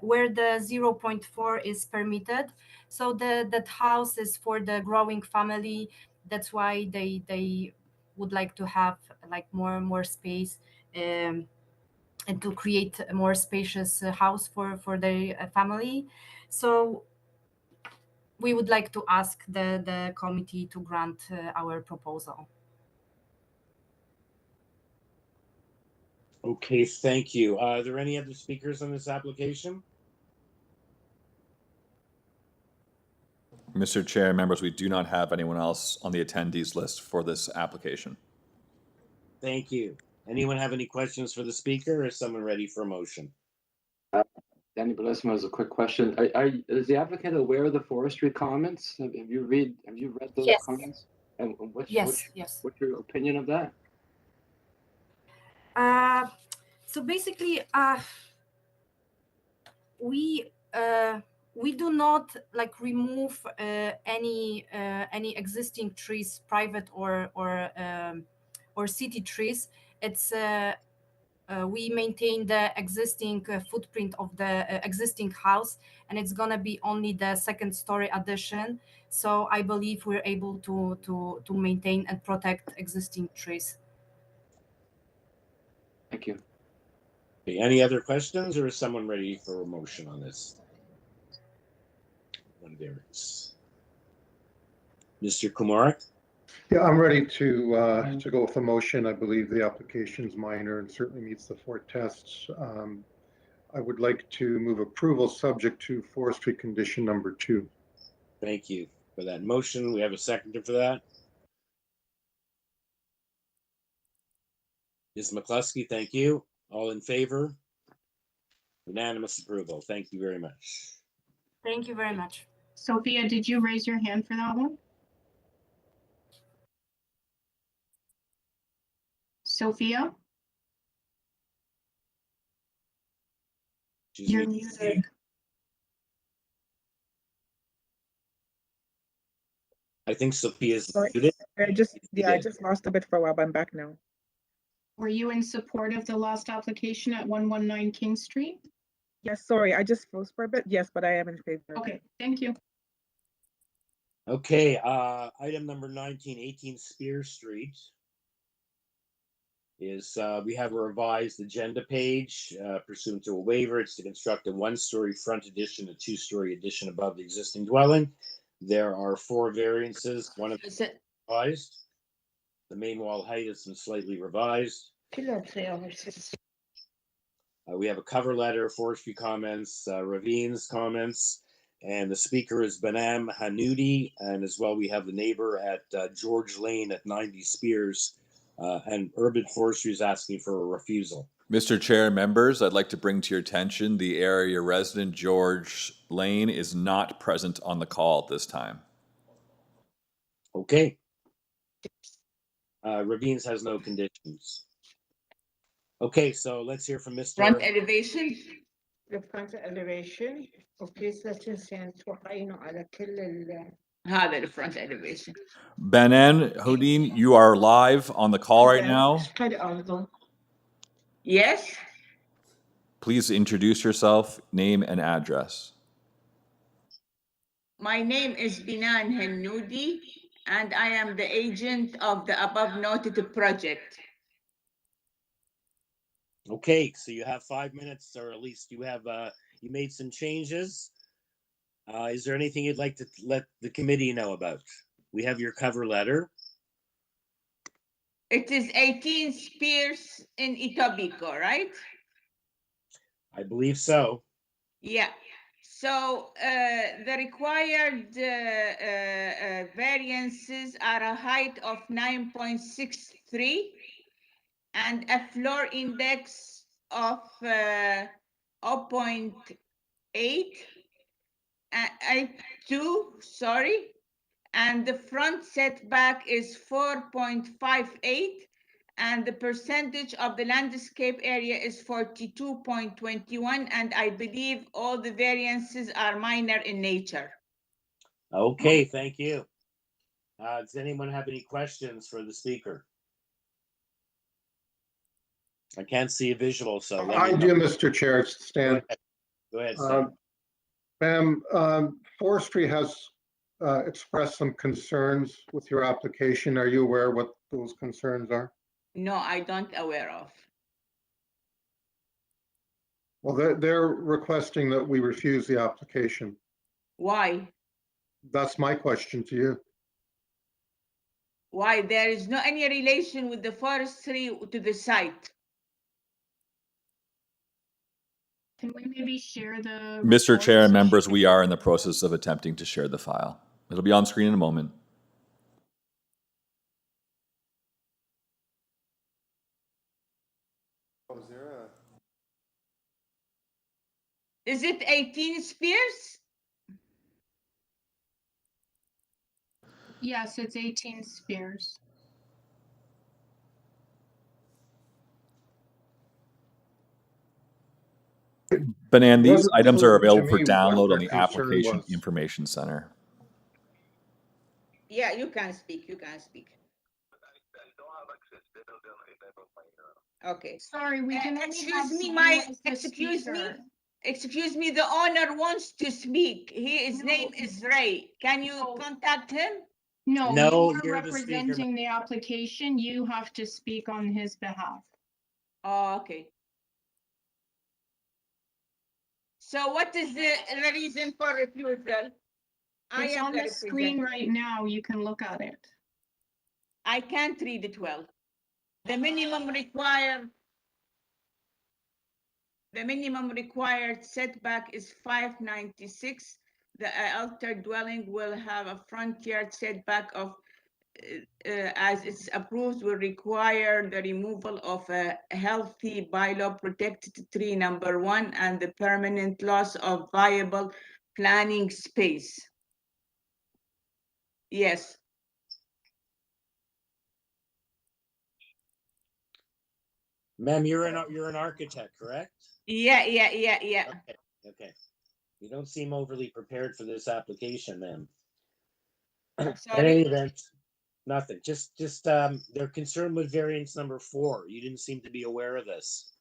where the 0.4 is permitted. So that house is for the growing family. That's why they would like to have like more space. And to create a more spacious house for their family. So we would like to ask the committee to grant our proposal. Okay, thank you. Are there any other speakers on this application? Mr. Chair, members, we do not have anyone else on the attendees list for this application. Thank you. Anyone have any questions for the speaker, or is someone ready for a motion? Danny Bellissimo has a quick question. Is the applicant aware of the forestry comments? Have you read those Yes. comments? And what's your opinion of that? So basically, we do not like remove any existing trees, private or city trees. It's we maintain the existing footprint of the existing house, and it's gonna be only the second story addition. So I believe we're able to maintain and protect existing trees. Thank you. Okay, any other questions, or is someone ready for a motion on this? One variance. Mr. Kumar? Yeah, I'm ready to go with the motion. I believe the application's minor and certainly meets the 4 tests. I would like to move approval subject to forestry condition number 2. Thank you for that motion. We have a seconder for that. Ms. McCluskey, thank you. All in favor? Unanimous approval. Thank you very much. Thank you very much. Sophia, did you raise your hand for that one? Sophia? You're muted. I think Sophia's Sorry, muted. I just lost a bit for a while, but I'm back now. Were you in support of the last application at 119 King Street? Yes, sorry, I just froze for a bit. Yes, but I am in favor. Okay, thank you. Okay, item number 1918 Spear Street is we have a revised agenda page pursuant to a waiver. It's to construct a 1-story front addition, a 2-story addition above the existing dwelling. There are 4 variances. One of them is revised. The main wall height has been slightly revised. We have a cover letter, forestry comments, ravines comments, and the speaker is Burnham Hanoudi, and as well we have the neighbor at George Lane at 90 Spears, and Urban Forestry is asking for a refusal. Mr. Chair, members, I'd like to bring to your attention the area resident George Lane is not present on the call at this time. Okay. Ravines has no conditions. Okay, so let's hear from Mr. Front elevation. The front elevation. Okay, so توقعينه على كل هذا الفرونت elevation. Benan Houdin, you are live on the call right now. Yes. Please introduce yourself, name and address. My name is Binan Hanoudi, and I am the agent of the above noted project. Okay, so you have 5 minutes, or at least you have you made some changes. Is there anything you'd like to let the committee know about? We have your cover letter. It is 18 Spears in Etobicoke, right? I believe so. Yeah. So the required variances are a height of 9.63 and a floor index of 0.8, 2, sorry, and the front setback is 4.58, and the percentage of the landscape area is 42.21, and I believe all the variances are minor in nature. Okay, thank you. Does anyone have any questions for the speaker? I can't see a visual, so let I me do, know. Mr. Chair, Stan. Go ahead, Stan. Ma'am, Forestry has expressed some concerns with your application. Are you aware what those concerns are? No, I don't aware of. Well, they're requesting that we refuse the application. Why? That's my question to you. Why? There is no any relation with the forestry to the site. Can we maybe share the Mr. report Chair and so she members, can- we are in the process of attempting to share the file. It'll be on screen in a moment. Is it 18 Spears? Yes, it's 18 Spears. Banan, these Wasn't items are clear to available for me what download their on the concern Application was. Information Center. Yeah, you can speak. You can speak. Okay. Sorry, we can only have Excuse me, someone as the excuse me. speaker. Excuse me, the owner wants to speak. His name is Ray. Can you contact him? No, No, you you're are the speaker, representing the application. You have to speak on his behalf. Oh, okay. So what is the reason for refusal? It's on the screen right now. You can look at it. I can't read it well. The minimum required setback is 596. The altered dwelling will have a front yard setback of, as it's approved, will require the removal of a healthy bylaw protected tree number 1 and the permanent loss of viable planning space. Yes. Ma'am, you're an architect, correct? Yeah. Okay. You don't seem overly prepared for this application, ma'am. In Sorry? any event, nothing. Just they're concerned with variance number 4. You didn't seem to be aware of this.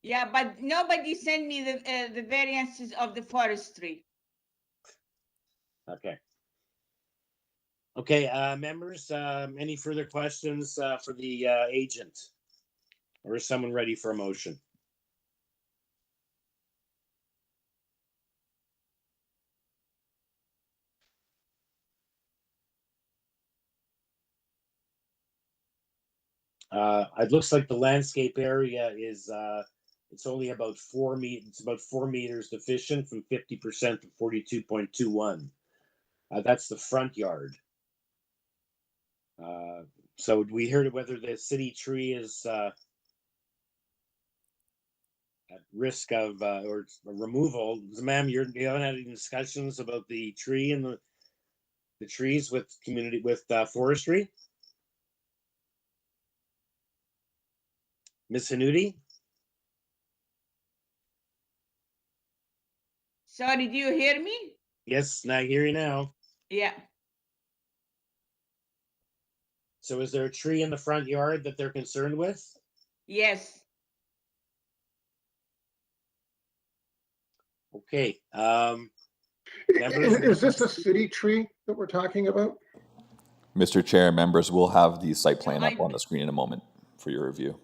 Yeah, but nobody sent me the variances of the forestry. Okay. Okay, members, any further questions for the agent? Or is someone ready for a motion? It looks like the landscape area is it's only about 4 meters. It's about 4 meters deficient from 50% to 42.21. That's the front yard. So we heard whether the city tree is at risk of or removal. Ma'am, you haven't had any discussions about the tree and the trees with community with forestry? Ms. Hanuti? Sorry, do you hear me? Yes, I hear you now. Yeah. So is there a tree in the front yard that they're concerned with? Yes. Okay. Is this a city tree that we're talking about? Mr. Chair and members, we'll have the site plan up on the screen in a moment for your review.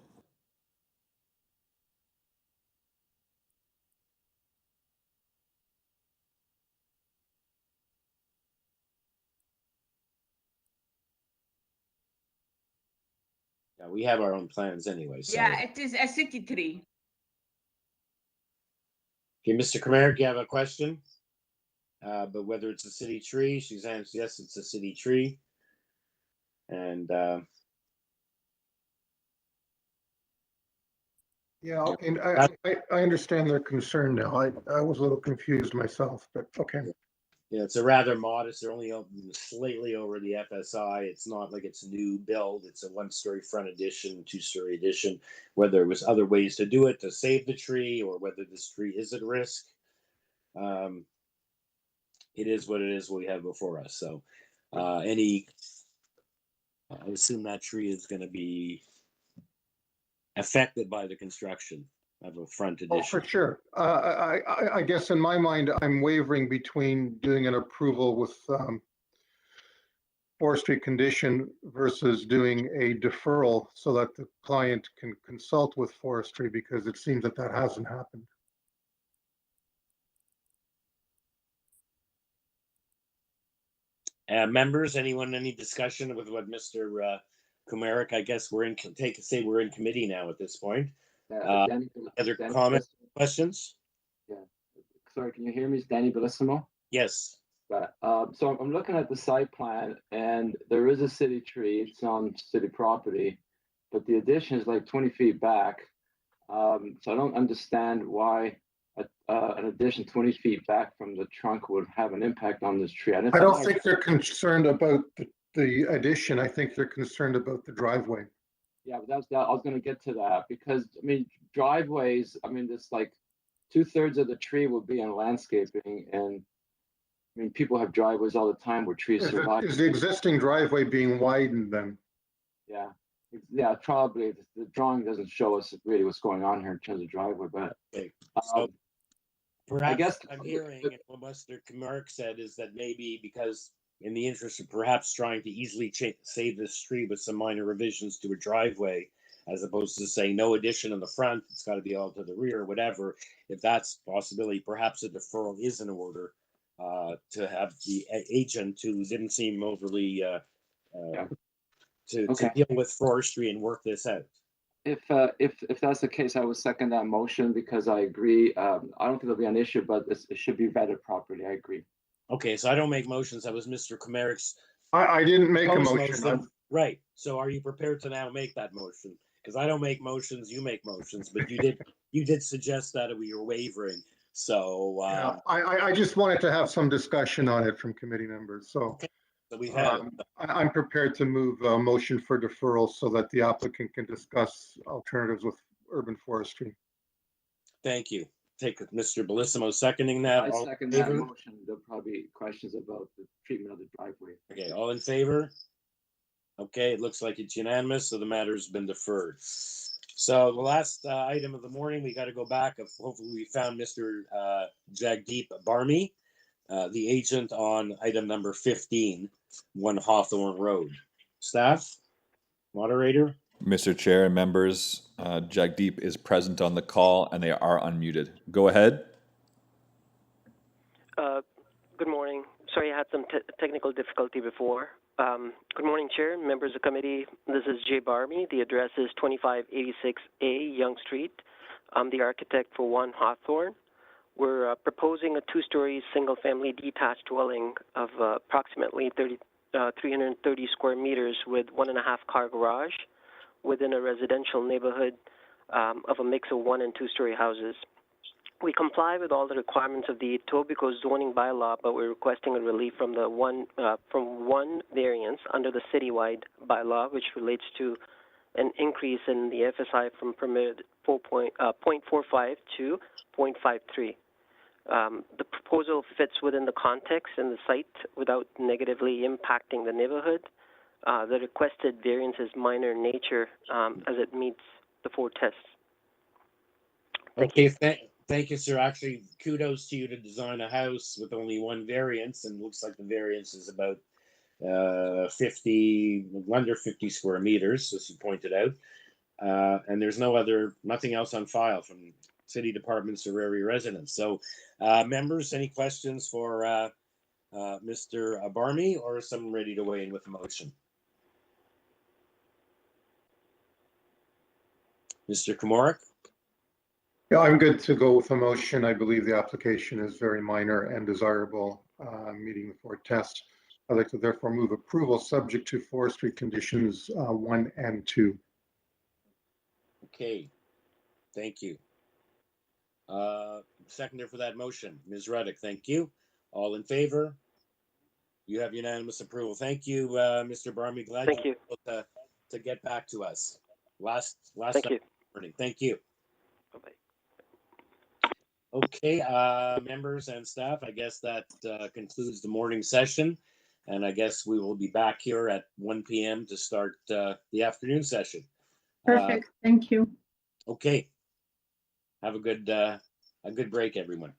Yeah, we have our own plans anyway. So. Yeah, it is a city tree. Okay, Mr. Kamarick, you have a question? But whether it's a city tree, she's answered yes, it's a city tree. And Yeah, okay, I understand their concern now. I was a little confused myself, but okay. Yeah, it's a rather modest, they're only slightly over the FSI. It's not like it's a new build. It's a 1-story front addition, 2-story addition. Whether there was other ways to do it to save the tree or whether this tree is at risk. It is what it is, what we have before us. So I assume that tree is going to be affected by the construction of a front addition. Oh, for sure. I guess in my mind, I'm wavering between doing an approval with forestry condition versus doing a deferral so that the client can consult with forestry, because it seems that that hasn't happened. Members, anyone, any discussion with what Mr. Kumaric? I guess we're in. Say we're in committee now at this point. Other comments, questions? Yeah. Sorry, can you hear me? It's Danny Bellissimo. Yes. So I'm looking at the site plan, and there is a city tree. It's on city property, but the addition is like 20 feet back. So I don't understand why an addition 20 feet back from the trunk would have an impact on this tree. I don't think they're concerned about the addition. I think they're concerned about the driveway. Yeah, but I was going to get to that, because I mean, driveways, I mean, this like 2/3 of the tree would be in landscaping, and I mean, people have driveways all the time where trees survive. Is the existing driveway being widened then? Yeah, probably. The drawing doesn't show us really what's going on here in terms of driveway, but So perhaps I guess I'm hearing what Mr. Kumaric said is that maybe because in the interest of perhaps trying to easily save this tree with some minor revisions to a driveway, as opposed to say no addition in the front, it's got to be all to the rear or whatever. If that's a possibility, perhaps a deferral is in order to have the agent who didn't seem overly to deal with forestry and work this out. if that's the case, I would second that motion, because I agree. I don't think there'll be an issue, but it should be vetted properly. I agree. Okay, so I don't make motions. That was Mr. Kumaric's. I didn't make a motion. Right. So are you prepared to now make that motion? Because I don't make motions, you make motions, but you did suggest that we were wavering. So yeah, I just wanted to have some discussion on it from committee members. So, okay. So we have. I'm prepared to move a motion for deferral so that the applicant can discuss alternatives with urban forestry. Thank you. Take Mr. Bellissimo seconding that. I second that motion. There'll probably be questions about the treatment of the driveway. Okay, all in favor? Okay, it looks like it's unanimous, so the matter's been deferred. So the last item of the morning, we got to go back. Hopefully we found Mr. Jagdeep Barmi, the agent on item number 15, One Hawthorne Road. Staff, moderator. Mr. Chair and members, Jagdeep is present on the call and they are unmuted. Go ahead. Good morning. Sorry, I had some technical difficulty before. Good morning, Chair, members of the committee. This is Jay Barmi. The address is 2586A Yonge Street. I'm the architect for One Hawthorne. We're proposing a 2-story single-family detached dwelling of approximately 330 square meters with 1.5-car garage within a residential neighborhood of a mix of 1- and 2-story houses. We comply with all the requirements of the Etobicoke zoning bylaw, but we're requesting a relief from the one variance under the citywide bylaw, which relates to an increase in the FSI from permitted 0.45 to 0.53. The proposal fits within the context and the site without negatively impacting the neighborhood. The requested variance is minor in nature as it meets the 4 tests. Thank you. Thank you, sir. Actually, kudos to you to design a house with only 1 variance, and looks like the variance is about under 50 square meters, as you pointed out. And there's nothing else on file from city departments or area residents. So, members, any questions for Mr. Barmi, or is someone ready to weigh in with a motion? Mr. Kumaric? Yeah, I'm good to go with a motion. I believe the application is very minor and desirable, meeting the 4 tests. I'd like to therefore move approval subject to forestry conditions 1 and 2. Okay. Thank you. Seconder for that motion, Ms. Ruddick, thank you. All in favor? You have unanimous approval. Thank you, Mr. Barmy. Glad Thank you were able to get back to us. Last Thank you. morning. Thank you. Bye-bye. Okay, members and staff, I guess that concludes the morning session. And I guess we will be back here at 1 p.m. to start the afternoon session. Perfect. Thank you. Okay. Have a good break, everyone.